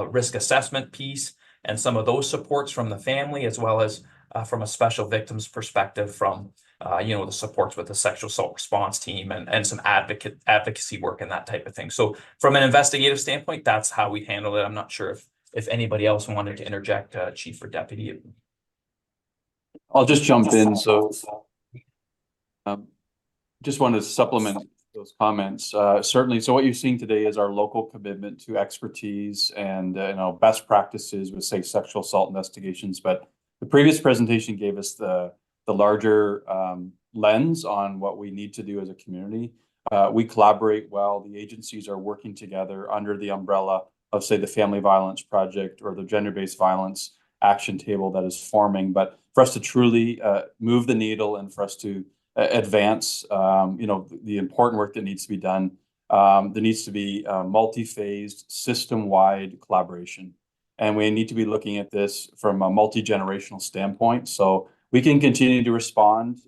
risk assessment piece and some of those supports from the family, as well as from a special victims perspective from the supports with the sexual assault response team and some advocacy work and that type of thing. So from an investigative standpoint, that's how we handle it. I'm not sure if anybody else wanted to interject, chief or deputy. I'll just jump in. So just wanted to supplement those comments. Certainly, so what you're seeing today is our local commitment to expertise and best practices with, say, sexual assault investigations. But the previous presentation gave us the larger lens on what we need to do as a community. We collaborate well. The agencies are working together under the umbrella of, say, the Family Violence Project or the Gender-Based Violence Action Table that is forming. But for us to truly move the needle and for us to advance, the important work that needs to be done, there needs to be multi-phased, system-wide collaboration. And we need to be looking at this from a multi-generational standpoint. So we can continue to respond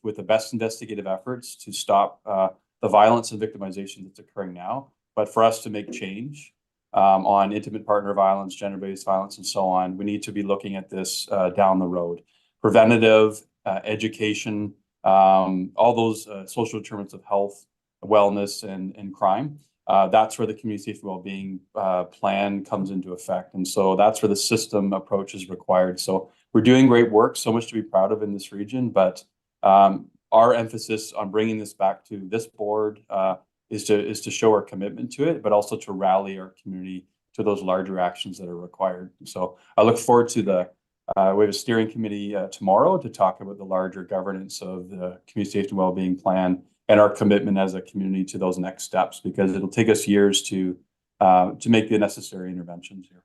with the best investigative efforts to stop the violence and victimization that's occurring now. But for us to make change on intimate partner violence, gender-based violence, and so on, we need to be looking at this down the road. Preventative, education, all those social determinants of health, wellness, and crime. That's where the community safety wellbeing plan comes into effect. And so that's where the system approach is required. So we're doing great work, so much to be proud of in this region, but our emphasis on bringing this back to this board is to show our commitment to it, but also to rally our community to those larger actions that are required. So I look forward to we have a steering committee tomorrow to talk about the larger governance of the community safety and wellbeing plan and our commitment as a community to those next steps, because it'll take us years to make the necessary interventions here.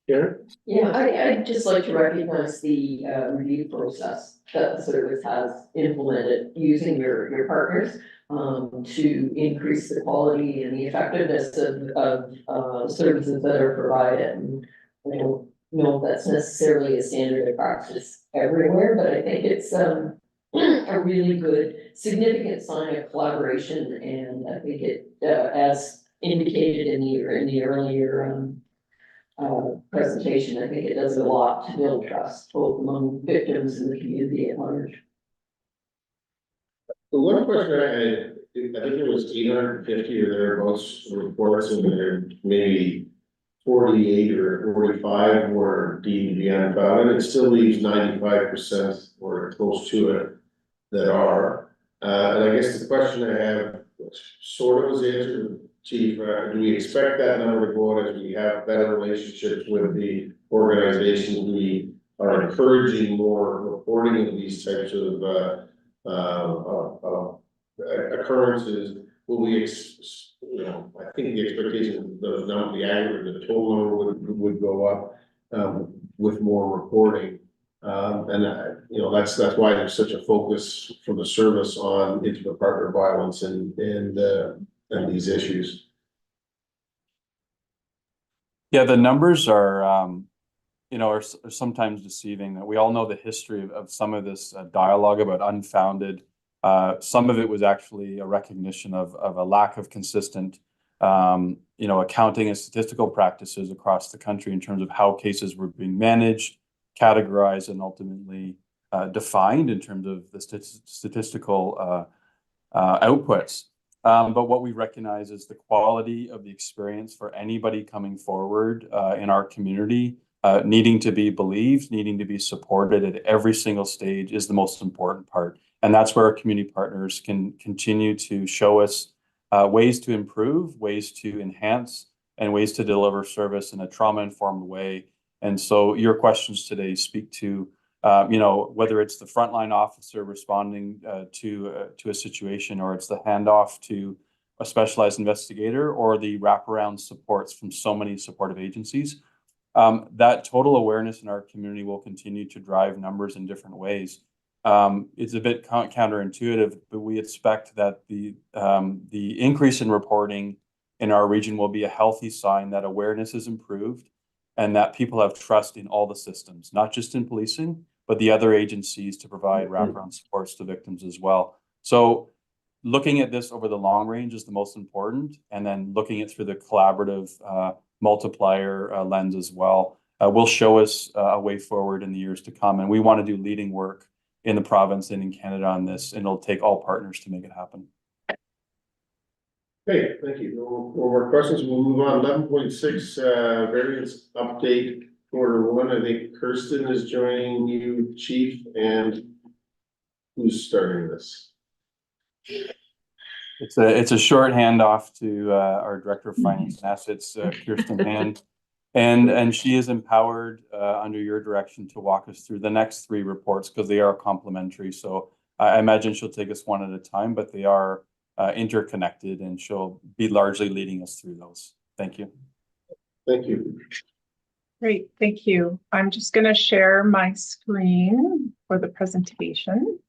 Karen? Yeah, I'd just like to recognize the review process that the service has implemented using your partners to increase the quality and the effectiveness of services that are provided. And I don't know if that's necessarily a standard of practice everywhere, but I think it's a really good, significant sign of collaboration. And I think it, as indicated in the earlier presentation, I think it does a lot to build trust both among victims and the community at large. The one question I had, I think it was 850 or thereabouts reports, and there maybe 48 or 45 were deemed to be unfounded. It still leaves 95% or close to it that are. And I guess the question I have sort of was answered, Chief. Do we expect that number to go out as we have better relationships with the organizations? We are encouraging more reporting of these types of occurrences. Will we, I think the expectation of the aggregate, the total number would go up with more reporting. That's why there's such a focus from the service on intimate partner violence and these issues. Yeah, the numbers are sometimes deceiving. That we all know the history of some of this dialogue about unfounded. Some of it was actually a recognition of a lack of consistent accounting and statistical practices across the country in terms of how cases were being managed, categorized, and ultimately defined in terms of the statistical outputs. But what we recognize is the quality of the experience for anybody coming forward in our community, needing to be believed, needing to be supported at every single stage is the most important part. And that's where our community partners can continue to show us ways to improve, ways to enhance, and ways to deliver service in a trauma-informed way. And so your questions today speak to whether it's the frontline officer responding to a situation, or it's the handoff to a specialized investigator, or the wraparound supports from so many supportive agencies. That total awareness in our community will continue to drive numbers in different ways. It's a bit counterintuitive, but we expect that the increase in reporting in our region will be a healthy sign that awareness is improved and that people have trust in all the systems, not just in policing, but the other agencies to provide wraparound supports to victims as well. So looking at this over the long range is the most important, and then looking at through the collaborative multiplier lens as well will show us a way forward in the years to come. And we want to do leading work in the province and in Canada on this, and it'll take all partners to make it happen. Okay, thank you. No more questions. We'll move on. 11.6 variance update Q1. I think Kirsten is joining you, Chief, and who's starting this? It's a short handoff to our Director of Finance and Assets, Kirsten Hand, and she is empowered under your direction to walk us through the next 3 reports because they are complementary. So I imagine she'll take us one at a time, but they are interconnected, and she'll be largely leading us through those. Thank you. Thank you. Great, thank you. I'm just going to share my screen for the presentation.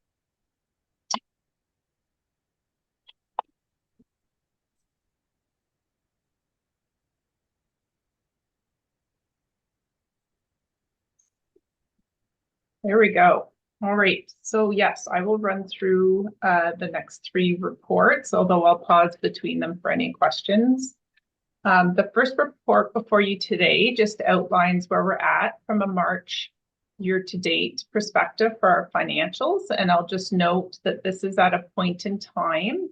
There we go. All right, so yes, I will run through the next 3 reports, although I'll pause between them for any questions. The first report before you today just outlines where we're at from a March year-to-date perspective for our financials, and I'll just note that this is at a point in time,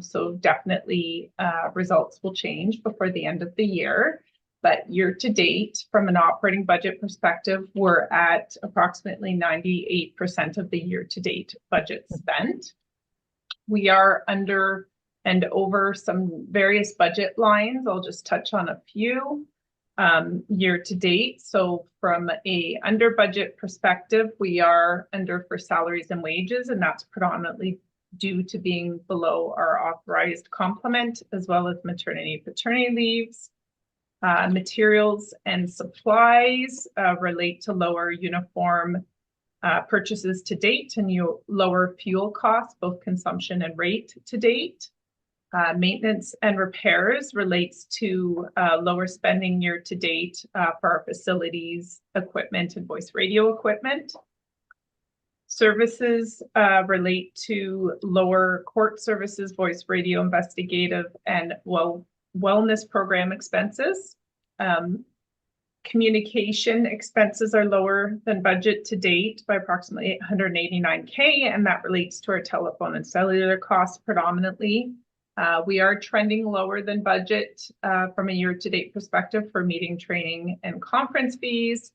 so definitely results will change before the end of the year. But year-to-date, from an operating budget perspective, we're at approximately 98% of the year-to-date budget spent. We are under and over some various budget lines. I'll just touch on a few year-to-date. So from a under budget perspective, we are under for salaries and wages, and that's predominantly due to being below our authorized complement, as well as maternity and paternity leaves. Materials and supplies relate to lower uniform purchases to date and lower fuel costs, both consumption and rate to date. Maintenance and repairs relates to lower spending year to date for our facilities, equipment, and voice radio equipment. Services relate to lower court services, voice radio, investigative, and wellness program expenses. Communication expenses are lower than budget to date by approximately $189K, and that relates to our telephone and cellular costs predominantly. We are trending lower than budget from a year-to-date perspective for meeting, training, and conference fees.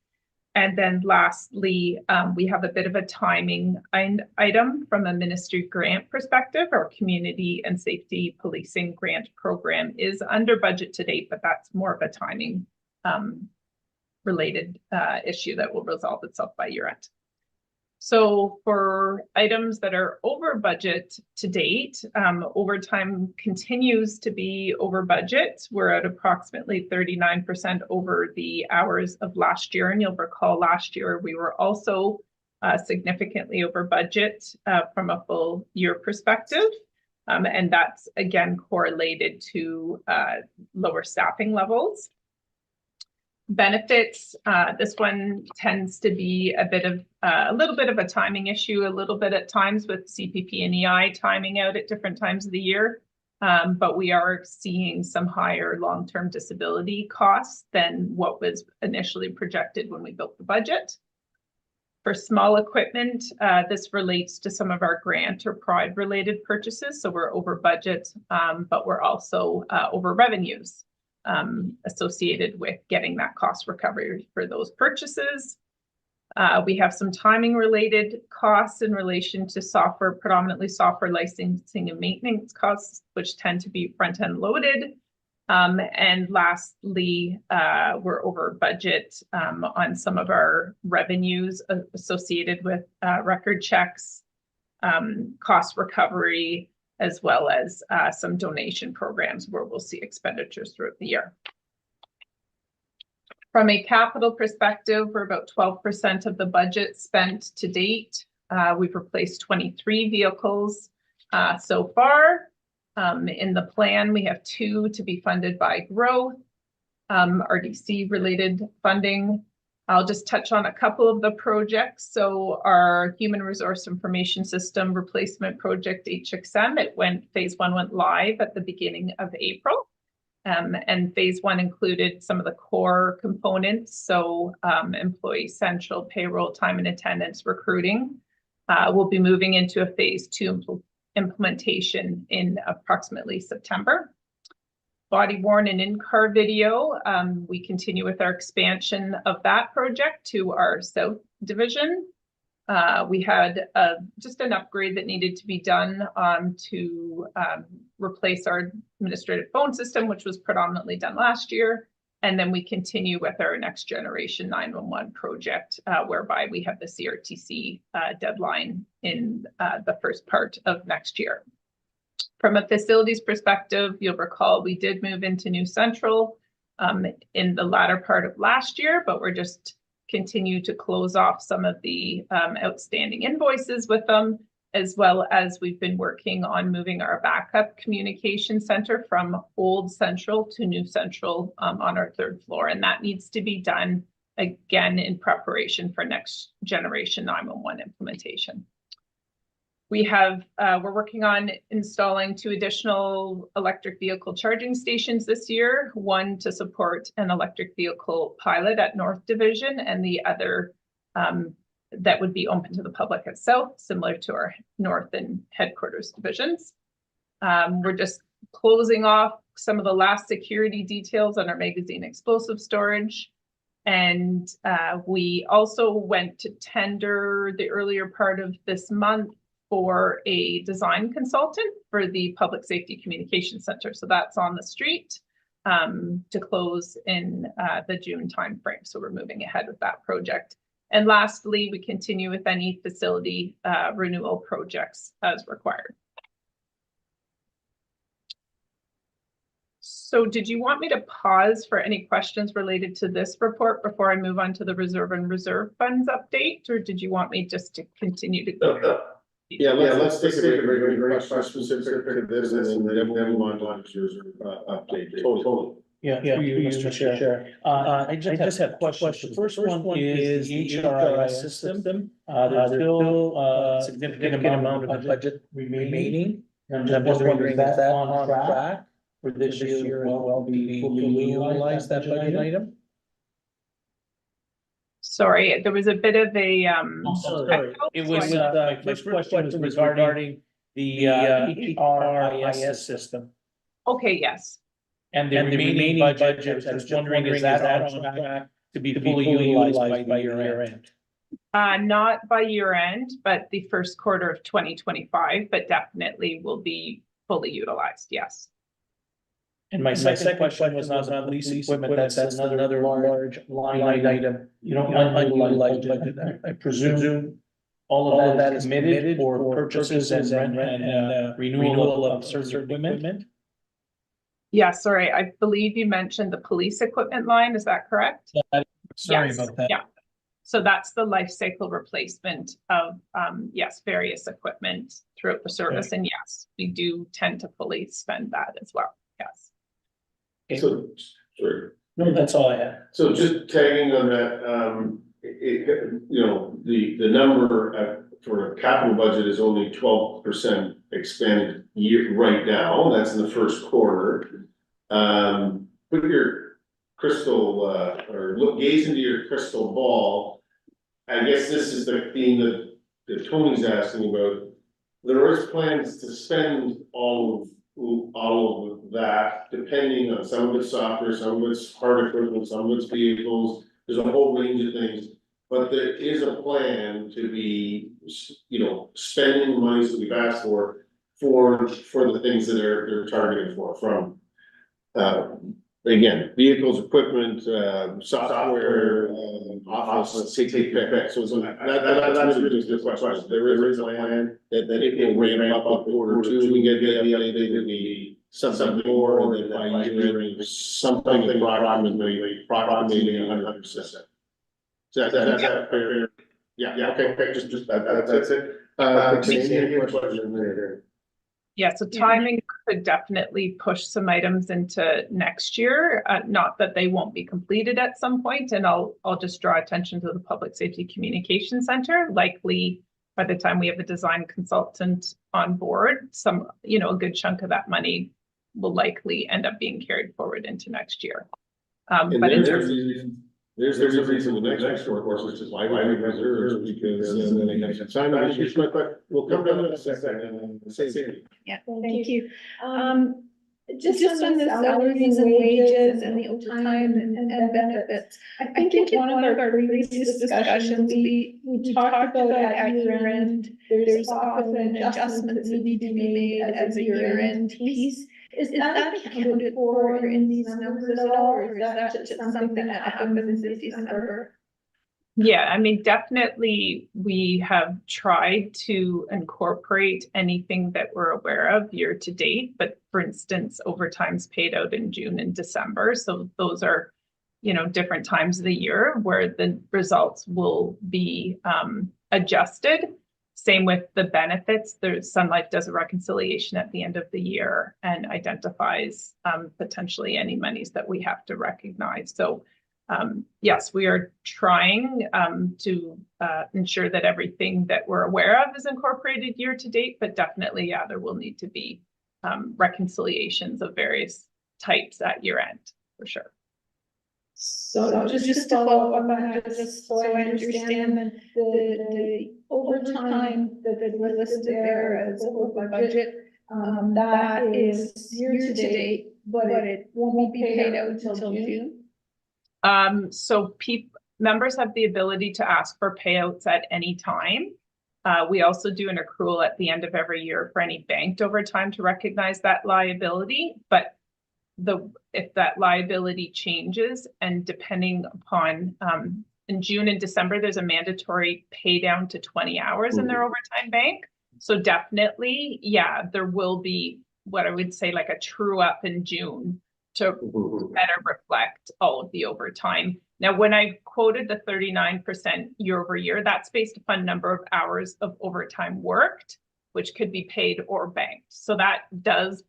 And then lastly, we have a bit of a timing item from a ministry grant perspective. Our community and safety policing grant program is under budget to date, but that's more of a timing related issue that will resolve itself by year end. So for items that are over budget to date, overtime continues to be over budget. We're at approximately 39% over the hours of last year. And you'll recall last year, we were also significantly over budget from a full year perspective. And that's again correlated to lower staffing levels. Benefits, this one tends to be a little bit of a timing issue, a little bit at times with CPP and EI timing out at different times of the year. But we are seeing some higher long-term disability costs than what was initially projected when we built the budget. For small equipment, this relates to some of our grant or pride related purchases. So we're over budget, but we're also over revenues associated with getting that cost recovery for those purchases. We have some timing related costs in relation to software, predominantly software licensing and maintenance costs, which tend to be front end loaded. And lastly, we're over budget on some of our revenues associated with record checks, cost recovery, as well as some donation programs where we'll see expenditures throughout the year. From a capital perspective, we're about 12% of the budget spent to date. We've replaced 23 vehicles so far. In the plan, we have 2 to be funded by growth, RDC related funding. I'll just touch on a couple of the projects. So our Human Resource Information System Replacement Project HXM, phase 1 went live at the beginning of April. And phase 1 included some of the core components. So Employee Central, payroll, time and attendance, recruiting. We'll be moving into a phase 2 implementation in approximately September. Body worn and in-car video, we continue with our expansion of that project to our South Division. We had just an upgrade that needed to be done to replace our administrative phone system, which was predominantly done last year. And then we continue with our next generation 911 project, whereby we have the CRTC deadline in the first part of next year. From a facilities perspective, you'll recall we did move into New Central in the latter part of last year, but we're just continue to close off some of the outstanding invoices with them, as well as we've been working on moving our backup communication center from Old Central to New Central on our 3rd floor. And that needs to be done again in preparation for next generation 911 implementation. We're working on installing 2 additional electric vehicle charging stations this year, 1 to support an electric vehicle pilot at North Division, and the other that would be open to the public at South, similar to our North and headquarters divisions. We're just closing off some of the last security details on our magazine explosive storage. And we also went to tender the earlier part of this month for a design consultant for the Public Safety Communication Center. So that's on the street to close in the June timeframe. So we're moving ahead with that project. And lastly, we continue with any facility renewal projects as required. So did you want me to pause for any questions related to this report before I move on to the reserve and reserve funds update? Or did you want me just to continue to go? Yeah, let's take a very questions specific to this, and then we'll move on to your update. Totally. Yeah, through you, Mr. Chair. I just have questions. The first one is the HRIS system. There's still a significant amount of budget remaining. And I'm just wondering, is that on track for this year as well to be fully utilized, that budget item? Sorry, there was a bit of a sorry. It was my first question was regarding the HRIS system. Okay, yes. And the remaining budget, I was wondering, is that on track to be fully utilized by year end? Not by year end, but the first quarter of 2025, but definitely will be fully utilized, yes. And my second question was on police equipment. That's another large line item. You don't unutilized budget. I presume all of that is committed for purchases and renewal of certain equipment. Yeah, sorry, I believe you mentioned the police equipment line, is that correct? Sorry Yes, about that. yeah. So that's the life cycle replacement of, yes, various equipment throughout the service. And yes, we do tend to fully spend that as well, yes. So, sorry. No, that's all I had. So just tagging on that, the number for the capital budget is only 12% expended right now, that's in the first quarter. Put your crystal, gaze into your crystal ball. I guess this is the theme that Tony's asking about. There is plans to spend all of that, depending on some of it's software, some of it's hard equipment, some of it's vehicles. There's a whole range of things, but there is a plan to be, spending the monies that we've asked for the things that they're targeting from, again, vehicles, equipment, software, office, take back. So that's really just the question. There is a plan that it will ramp up quarter two. We get the update, something more, and then by year something approximately 100%. That's fair. Yeah, okay, just that's it. Any question there? Yeah, so timing could definitely push some items into next year. Not that they won't be completed at some point, and I'll just draw attention to the Public Safety Communication Center. Likely by the time we have a design consultant on board, a good chunk of that money will likely end up being carried forward into next year. But in terms of there's a reason the next workforce, which is why we have reserves, because then they have some time issues, but we'll come to that in a second. Yeah, thank you. Just on the salaries and wages and the overtime and benefits, I think in one of our previous discussions, we talked about at year end, there's often adjustments that need to be made as a year end piece. Is that accounted for in these numbers at all, or is that just something that happens in December? Yeah, I mean, definitely we have tried to incorporate anything that we're aware of year to date, but for instance, overtime's paid out in June and December. So those are, different times of the year where the results will be adjusted. Same with the benefits. Sun Life does a reconciliation at the end of the year and identifies potentially any monies that we have to recognize. So yes, we are trying to ensure that everything that we're aware of is incorporated year to date, but definitely, there will need to be reconciliations of various types at year end, for sure. So just to follow up on that, just so I understand the overtime that was listed there as over budget, that is year to date, but it won't be paid out until June? So members have the ability to ask for payouts at any time. We also do an accrual at the end of every year for any banked overtime to recognize that liability, but if that liability changes, and depending upon in June and December, there's a mandatory pay down to 20 hours in their overtime bank. So definitely, there will be what I would say like a true up in June to better reflect all of the overtime. Now, when I quoted the 39% year over year, that's based upon number of hours of overtime worked, which could be paid or banked. So that does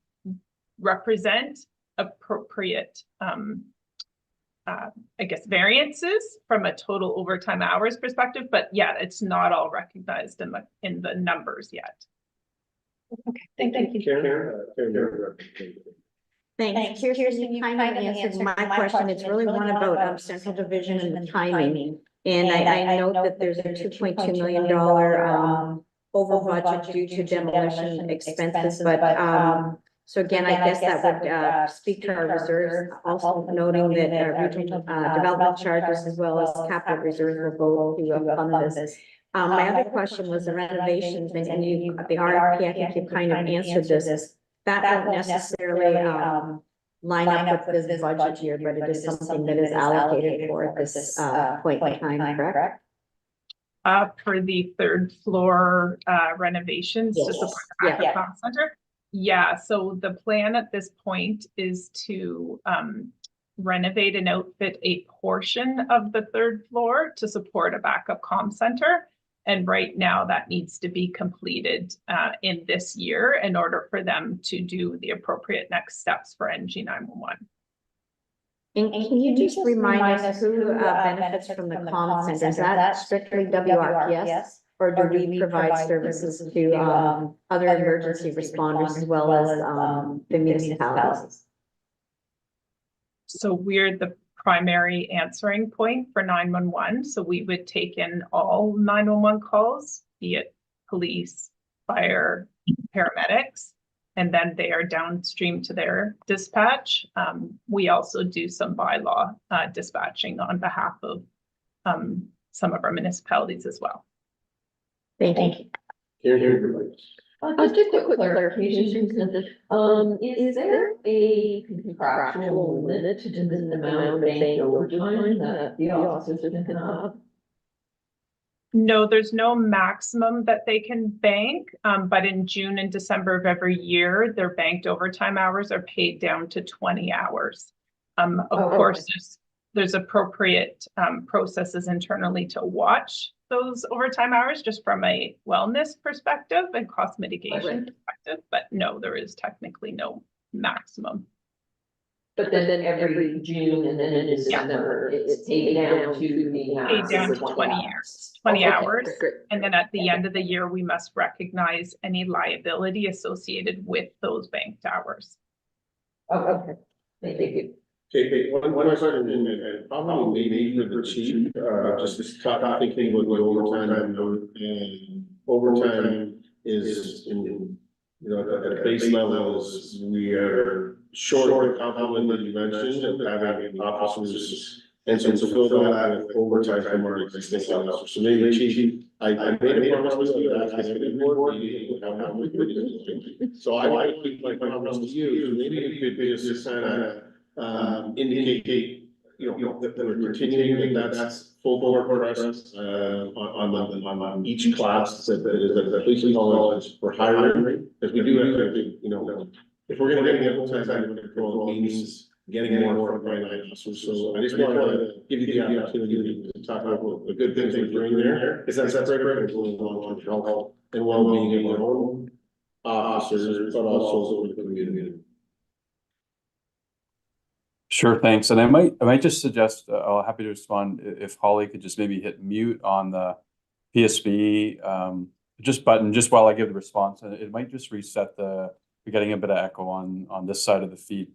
represent appropriate, variances from a total overtime hours perspective, but it's not all recognized in the numbers yet. Okay, thank you. Thanks. Here's you kind of answered my question. It's really one about Central Division and the timing. And I know that there's a $2.2 million over budget due to demolition expenses, but so again, I guess that would speak to our reserves, also noting that regional development charges as well as capital reserves will go to fund this. My other question was the renovations, and the RFP, I think you kind of answered this. That won't necessarily line up with this budget year, but it is something that is allocated for at this point in time, correct? For the third floor renovations to support the backup center. Yeah, so the plan at this point is to renovate and outfit a portion of the third floor to support a backup comm center. And right now that needs to be completed in this year in order for them to do the appropriate next steps for NG 911. And can you just remind us who benefits from the comm center? Is that strictly WRPS? Or do we provide services to, other emergency responders as well as, the municipalities? So we're the primary answering point for 911. So we would take in all 911 calls, be it police, fire, paramedics, and then they are downstream to their dispatch. We also do some bylaw dispatching on behalf of some of our municipalities as well. Thank you. Just a quick clarification, Susan. Is there a contractual limit to the amount of bank overtime that the officers can have? No, there's no maximum that they can bank, but in June and December of every year, their banked overtime hours are paid down to 20 hours. Of course, there's appropriate processes internally to watch those overtime hours just from a wellness perspective and cost mitigation perspective, but no, there is technically no maximum. But then every June and then in December, it's paid down to the paid down to 20 years, 20 hours. And then at the end of the year, we must recognize any liability associated with those banked hours. Okay, thank you. Okay, one question, and probably maybe for the chief, just thinking about overtime, and overtime is in, at a base level is, we are short of the complement that you mentioned of having officers. And so fill that with overtime from our existing officers. So maybe chief, I made a promise to you, that I said in board meeting, so I keep my promise to you, maybe you could just kind of indicate, that we're continuing, that's full board progress, on each class that is at the police college for hiring, because we do have to, if we're gonna get overtime control, it means getting more frontline officers. So I just wanted to give you the opportunity to talk about the good things we're doing there, because that's critical to long-term health and well-being of our own officers, but also the community. Sure, thanks. And I might just suggest, I'll happy to respond if Holly could just maybe hit mute on the PSB button just while I give the response, and it might just reset we're getting a bit of echo on this side of the feed.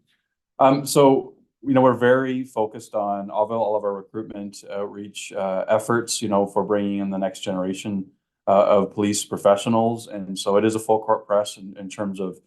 So we're very focused on all of our recruitment outreach efforts, for bringing in the next generation of police professionals, and so it is a full court press in terms of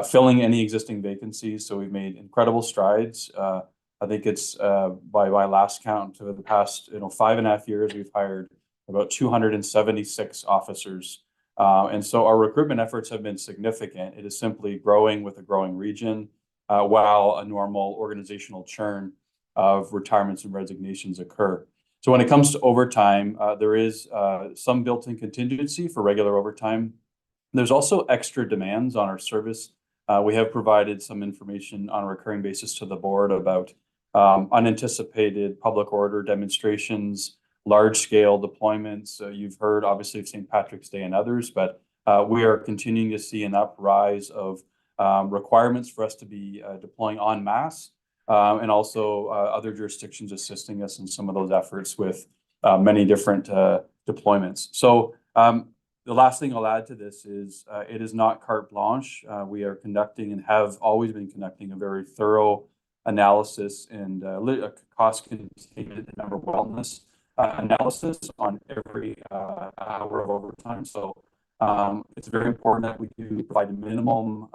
filling any existing vacancies. So we've made incredible strides. I think it's by my last count over the past 5.5 years, we've hired about 276 officers. And so our recruitment efforts have been significant. It is simply growing with a growing region, while a normal organizational churn of retirements and resignations occur. So when it comes to overtime, there is some built-in contingency for regular overtime. There's also extra demands on our service. We have provided some information on a recurring basis to the board about unanticipated public order demonstrations, large-scale deployments. You've heard obviously of St. Patrick's Day and others, but we are continuing to see an uprise of requirements for us to be deploying en masse, and also other jurisdictions assisting us in some of those efforts with many different deployments. So the last thing I'll add to this is it is not carte blanche. We are conducting and have always been conducting a very thorough analysis and cost containment and member wellness analysis on every hour of overtime. So it's very important that we do provide a minimum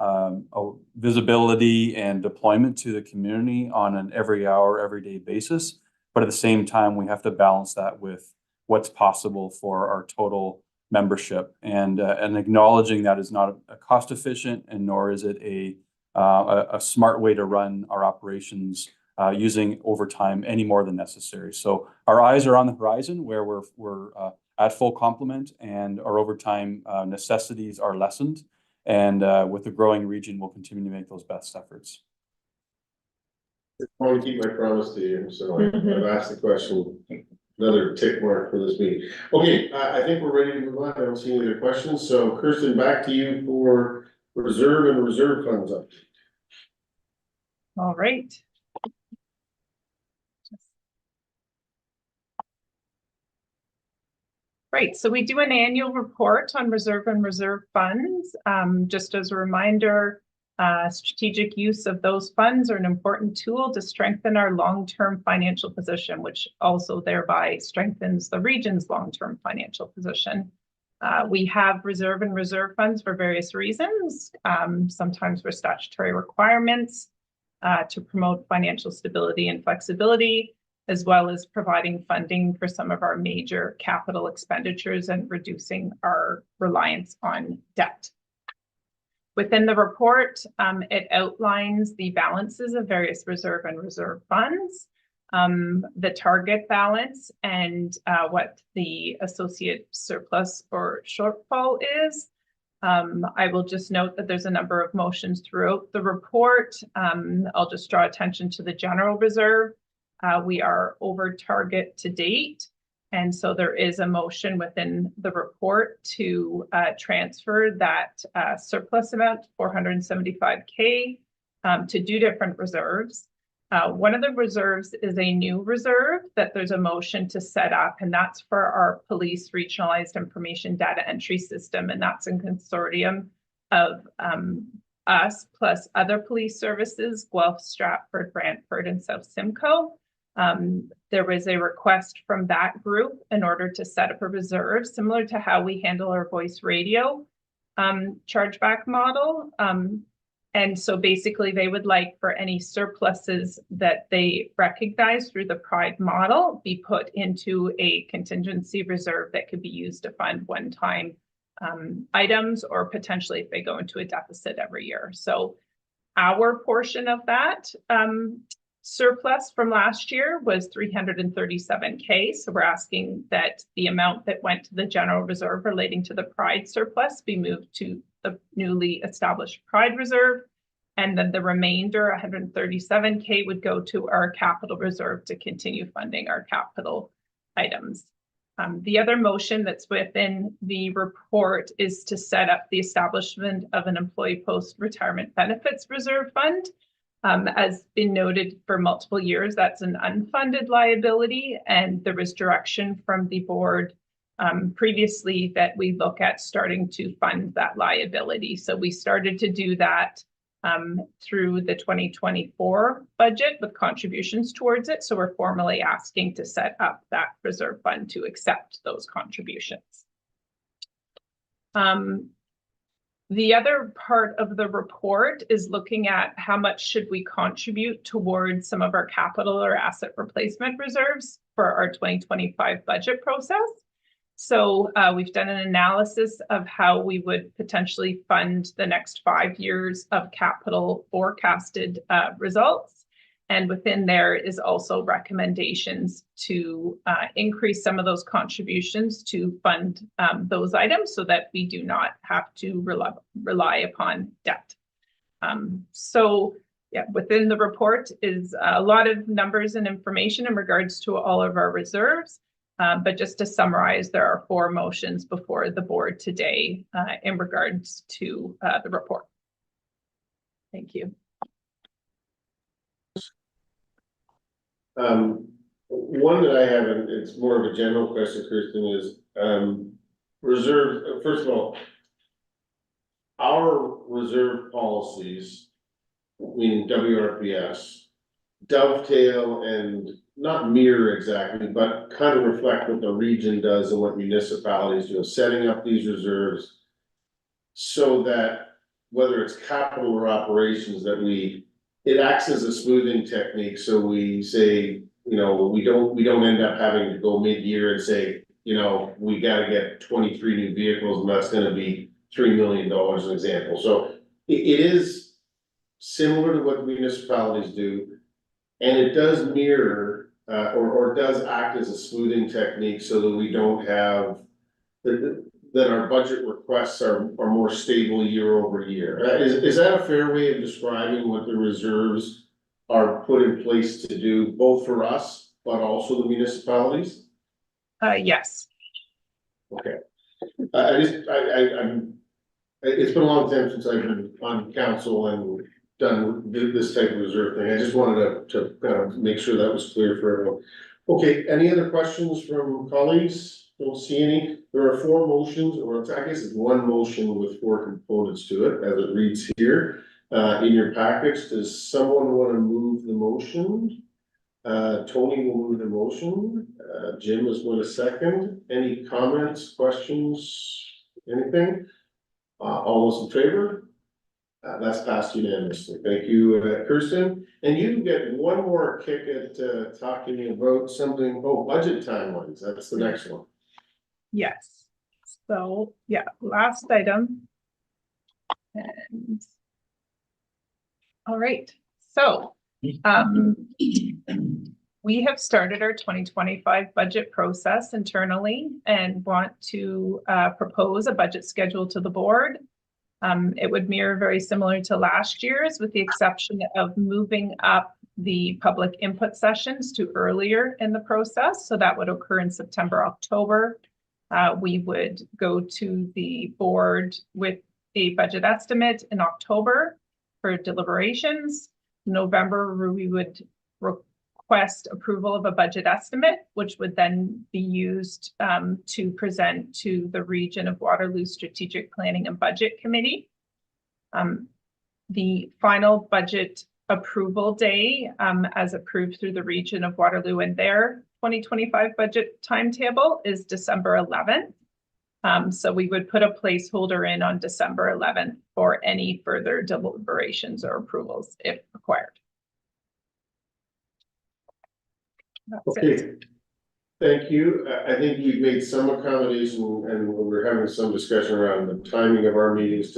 visibility and deployment to the community on an every hour, every day basis. But at the same time, we have to balance that with what's possible for our total membership, and acknowledging that is not a cost efficient, and nor is it a smart way to run our operations using overtime any more than necessary. So our eyes are on the horizon where we're at full complement, and our overtime necessities are lessened. And with the growing region, we'll continue to make those best efforts. I want to keep my promise to you, so I've asked the question. Another tick mark for this meeting. Okay, I think we're ready to move on. I don't see any other questions. So Kirsten, back to you for reserve and reserve funds update. All right. Right, so we do an annual report on reserve and reserve funds. Just as a reminder, strategic use of those funds are an important tool to strengthen our long-term financial position, which also thereby strengthens the region's long-term financial position. We have reserve and reserve funds for various reasons, sometimes for statutory requirements, to promote financial stability and flexibility, as well as providing funding for some of our major capital expenditures and reducing our reliance on debt. Within the report, it outlines the balances of various reserve and reserve funds, the target balance, and what the associate surplus or shortfall is. I will just note that there's a number of motions throughout the report. I'll just draw attention to the general reserve. We are over target to date, and so there is a motion within the report to transfer that surplus amount, 475K, to 2 different reserves. One of the reserves is a new reserve that there's a motion to set up, and that's for our police regionalized information data entry system, and that's in consortium of us plus other police services, Guelph, Stratford, Brantford, and South Simcoe. There was a request from that group in order to set up a reserve similar to how we handle our voice radio chargeback model. And so basically they would like for any surpluses that they recognize through the PRIDE model be put into a contingency reserve that could be used to fund one-time items, or potentially if they go into a deficit every year. So our portion of that surplus from last year was 337K. So we're asking that the amount that went to the general reserve relating to the PRIDE surplus be moved to the newly established PRIDE reserve. And then the remainder, 137K, would go to our capital reserve to continue funding our capital items. The other motion that's within the report is to set up the establishment of an employee post-retirement benefits reserve fund. As been noted for multiple years, that's an unfunded liability, and there was direction from the board previously that we look at starting to fund that liability. So we started to do that through the 2024 budget with contributions towards it. So we're formally asking to set up that reserve fund to accept those contributions. The other part of the report is looking at how much should we contribute towards some of our capital or asset replacement reserves for our 2025 budget process. So we've done an analysis of how we would potentially fund the next 5 years of capital forecasted results. And within there is also recommendations to increase some of those contributions to fund those items so that we do not have to rely upon debt. So yeah, within the report is a lot of numbers and information in regards to all of our reserves. But just to summarize, there are 4 motions before the board today in regards to the report. Thank you. One that I have, and it's more of a general question, Kristen, is reserve. First of all, our reserve policies, meaning WRPS, dovetail and not mirror exactly, but kind of reflect what the region does and what municipalities do, setting up these reserves so that whether it's capital or operations, that it acts as a smoothing technique. So we say, you know, we don't end up having to go mid-year and say, you know, we got to get 23 new vehicles and that's going to be $3 million, an example. So it is similar to what municipalities do, and it does mirror or does act as a smoothing technique so that we don't have that our budget requests are more stable year over year. Is that a fair way of describing what the reserves are put in place to do, both for us, but also the municipalities? Yes. Okay. It's been a long time since I've been on council and done this type of reserve thing. I just wanted to kind of make sure that was clear for everyone. Okay, any other questions from colleagues? Don't see any. There are four motions, or I guess it's one motion with four components to it, as it reads here. In your package, does someone want to move the motion? Tony will move the motion. Jim is going to second. Any comments, questions, anything? All those in favor? That's passed unanimously. Thank you, Kirsten. And you get one more kick at talking about something, budget timelines. That's the next one. Yes. So, yeah, last item. And all right, so we have started our 2025 budget process internally and want to propose a budget schedule to the board. It would mirror very similar to last year's, with the exception of moving up the public input sessions to earlier in the process. So that would occur in September, October. We would go to the board with a budget estimate in October for deliberations. November, we would request approval of a budget estimate, which would then be used to present to the Region of Waterloo Strategic Planning and Budget Committee. The final budget approval day, as approved through the Region of Waterloo and their 2025 budget timetable, is December 11th. So we would put a placeholder in on December 11th for any further deliberations or approvals if required. That's Okay, it. thank you. I think we've made some accommodation and we're having some discussion around the timing of our meetings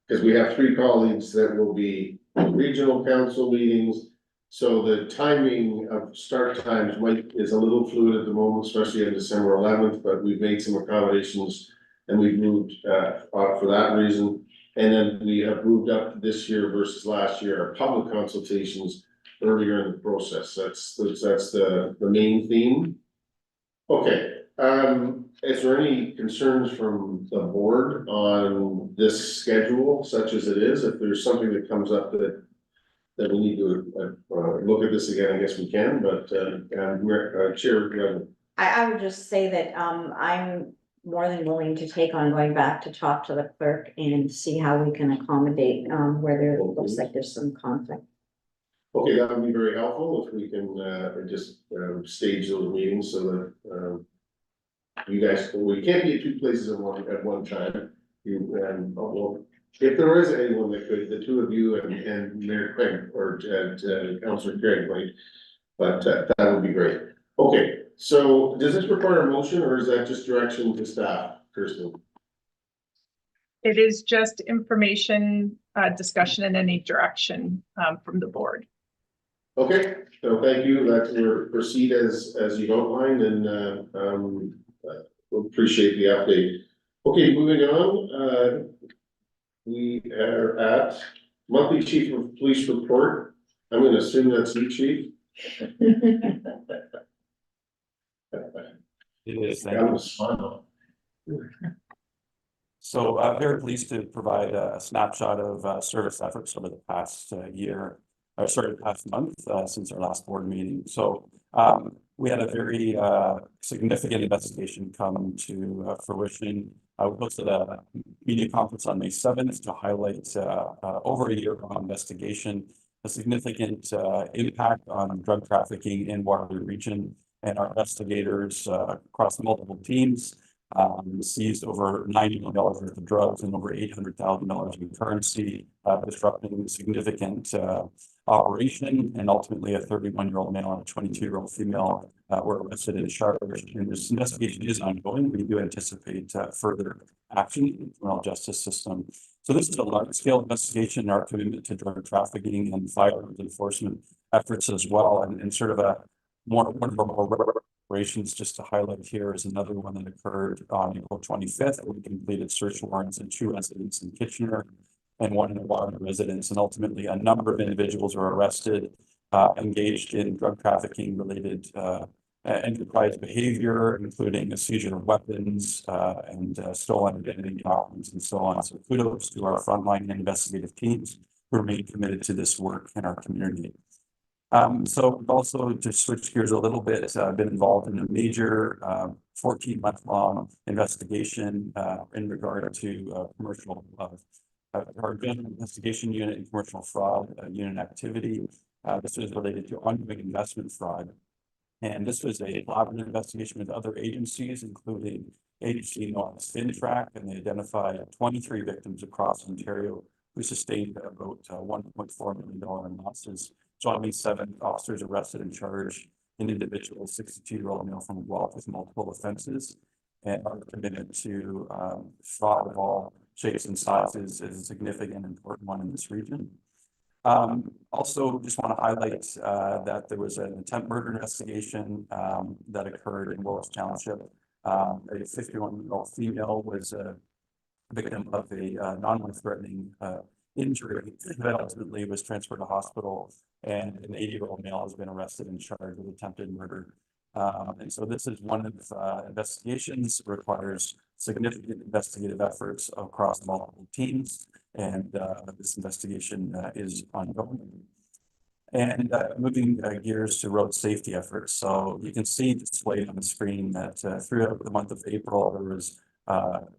because we have three colleagues that will be regional council meetings. So the timing of start times is a little fluid at the moment, especially on December 11th, but we've made some accommodations and we've moved for that reason. And then we have moved up this year versus last year, our public consultations earlier in the process. That's the main theme. Okay, is there any concerns from the board on this schedule, such as it is? If there's something that comes up that we need to look at this again, I guess we can, but Chair. I would just say that I'm more than willing to take on going back to talk to the clerk and see how we can accommodate where there looks like there's some conflict. Okay, that would be very helpful if we can just stage those meetings so that you guys, we can't be at two places at one time. If there is anyone that could, the two of you and Mayor Craig or Councilor Craig, right? But that would be great. Okay, so does this require a motion or is that just direction to staff, Kirsten? It is just information, discussion, and any direction from the board. Okay, so thank you. We'll proceed as you've outlined, and we'll appreciate the update. Okay, moving on. We are at monthly chief of police report. I'm going to assume that's you, chief. It is. That was fun. So very pleased to provide a snapshot of service efforts over the past year. Past month since our last board meeting. So we had a very significant investigation come to fruition. We hosted a media conference on May 7th to highlight over a year-long investigation, a significant impact on drug trafficking in Waterloo region, and our investigators across multiple teams seized over $90 million worth of drugs and over $800,000 in currency, disrupting significant operation, and ultimately a 31-year-old male and a 22-year-old female were arrested and charged. And this investigation is ongoing. We do anticipate further action in the criminal justice system. So this is a large-scale investigation in our commitment to drug trafficking and firearms enforcement efforts as well, and sort of one of our more operations just to highlight here is another one that occurred on April 25th. We completed search warrants in 2 residents in Kitchener and 1 in a Waterloo residence, and ultimately a number of individuals were arrested, engaged in drug trafficking related enterprise behavior, including a seizure of weapons and stolen identity documents and so on. So kudos to our frontline investigative teams who remain committed to this work in our community. So also to switch gears a little bit, I've been involved in a major 14-month-long investigation in regard to commercial our general investigation unit and commercial fraud unit activity. This was related to ongoing investment fraud. And this was a collaborative investigation with other agencies, including agency known as FinTrack, and they identified 23 victims across Ontario who sustained about $1.4 million in losses. So only 7 officers arrested and charged an individual 62-year-old male from Guelph with multiple offenses. And our commitment to fraud of all shapes and sizes is a significant and important one in this region. Also, just want to highlight that there was an attempt murder investigation that occurred in Willis Township. A 51-year-old female was a victim of a non-life-threatening injury that ultimately was transferred to hospital, and an 80-year-old male has been arrested and charged with attempted murder. And so this is one of investigations that requires significant investigative efforts across multiple teams, and this investigation is ongoing. And moving gears to road safety efforts. So you can see displayed on the screen that throughout the month of April, there was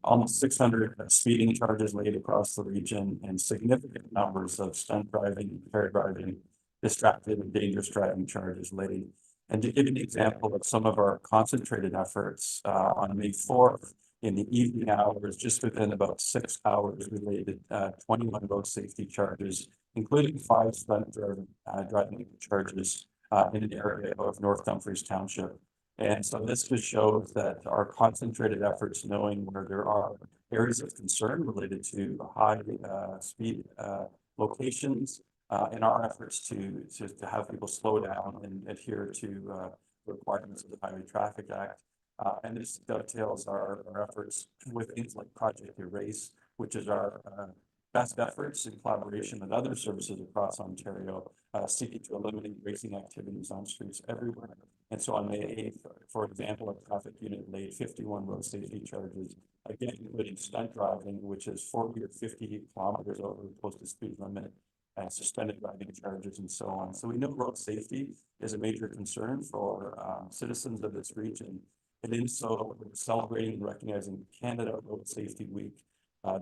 almost 600 speeding charges laid across the region, and significant numbers of stunt driving, impaired driving, distracted and dangerous driving charges laid. And to give you an example of some of our concentrated efforts, on May 4th, in the evening hours, just within about 6 hours, we laid 21 road safety charges, including 5 stunt driving charges in an area of North Dumfries Township. And so this just shows that our concentrated efforts, knowing where there are areas of concern related to high speed locations, in our efforts to have people slow down and adhere to requirements of the Highway Traffic Act. And this dovetails our efforts with things like Project Erase, which is our best efforts in collaboration with other services across Ontario, seeking to eliminate racing activities on streets everywhere. And so on May 8th, for example, our traffic unit laid 51 road safety charges, again, including stunt driving, which is 40 or 50 kilometers over the posted speed limit, and suspended driving charges and so on. So we know road safety is a major concern for citizens of this region. And in so we're celebrating and recognizing Canada Road Safety Week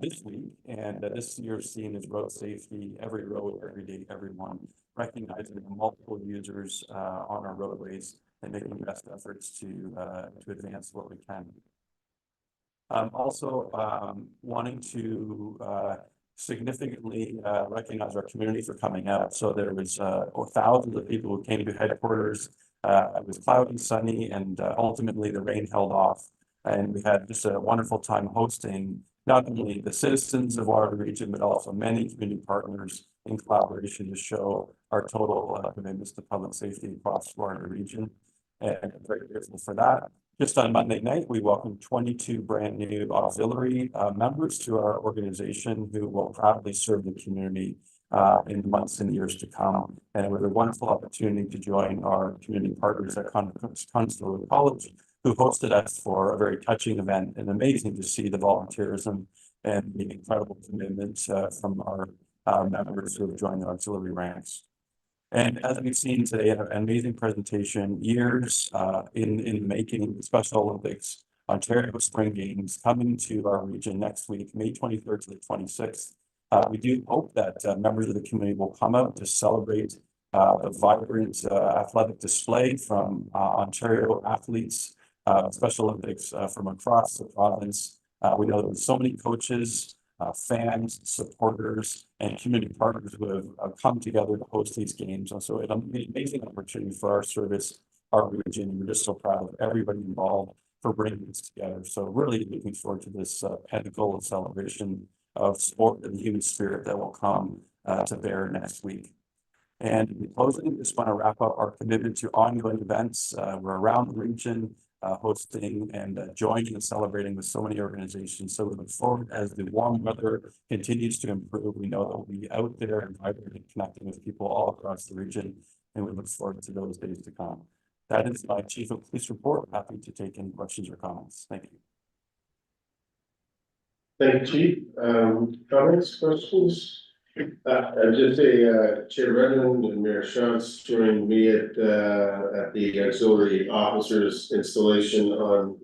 this week. And this year's theme is road safety, every road, every day, everyone, recognizing the multiple users on our roadways and making the best efforts to advance what we can. Also wanting to significantly recognize our community for coming out. So there was thousands of people who came to headquarters. It was cloudy, sunny, and ultimately the rain held off. And we had just a wonderful time hosting not only the citizens of Waterloo region, but also many community partners in collaboration to show our total commitments to public safety across Waterloo region. And I'm very grateful for that. Just on Monday night, we welcomed 22 brand new auxiliary members to our organization who will proudly serve the community in the months and years to come. And it was a wonderful opportunity to join our community partners at Conestoga College, who hosted us for a very touching event, and amazing to see the volunteerism and the incredible commitment from our members who have joined the auxiliary ranks. And as we've seen today, an amazing presentation, years in the making, Special Olympics, Ontario Spring Games coming to our region next week, May 23rd to the 26th. We do hope that members of the community will come out to celebrate a vibrant athletic display from Ontario athletes, Special Olympics from across the province. We know there's so many coaches, fans, supporters, and community partners who have come together to host these games. And so it'll be an amazing opportunity for our service, our region, and we're just so proud of everybody involved for bringing this together. So really looking forward to this pinnacle of celebration of sport and the human spirit that will come to bear next week. And in closing, just want to wrap up our commitment to ongoing events. We're around the region, hosting and joining and celebrating with so many organizations. So we look forward as the warm weather continues to improve. We know that we'll be out there and vibrant and connecting with people all across the region, and we look forward to those days to come. That is my Chief of Police report. Happy to take any questions or comments. Thank you. Thank you, Chief. Comments, questions? Just Chair Redmond and Mayor Schantz joined me at the auxiliary officers installation on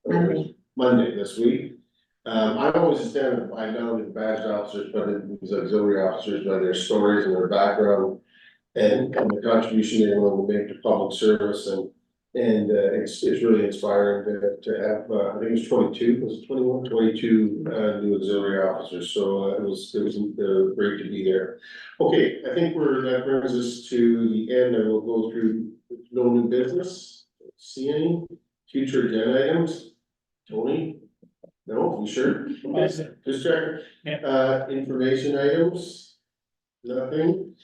Monday this week. I'm always standing by not only the badge officers, but these auxiliary officers by their stories and their background and the contribution they're willing to make to public service and it's really inspiring to have, I think it was 22, was it 21, 22 new auxiliary officers. So it was great to be there. Okay, I think that brings us to the end. I will go through no new business. See any future agenda items? Tony? No, you sure? Just check. Information items? Nothing.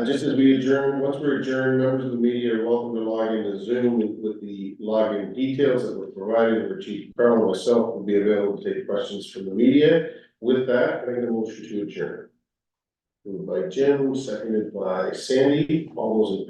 Just as we adjourn, once we're adjourned, members of the media are welcome to log into Zoom with the login details that were provided, where Chief Carl and myself will be available to take questions from the media. With that, I get a motion to adjourn. Moved by Jim, seconded by Sandy. All those in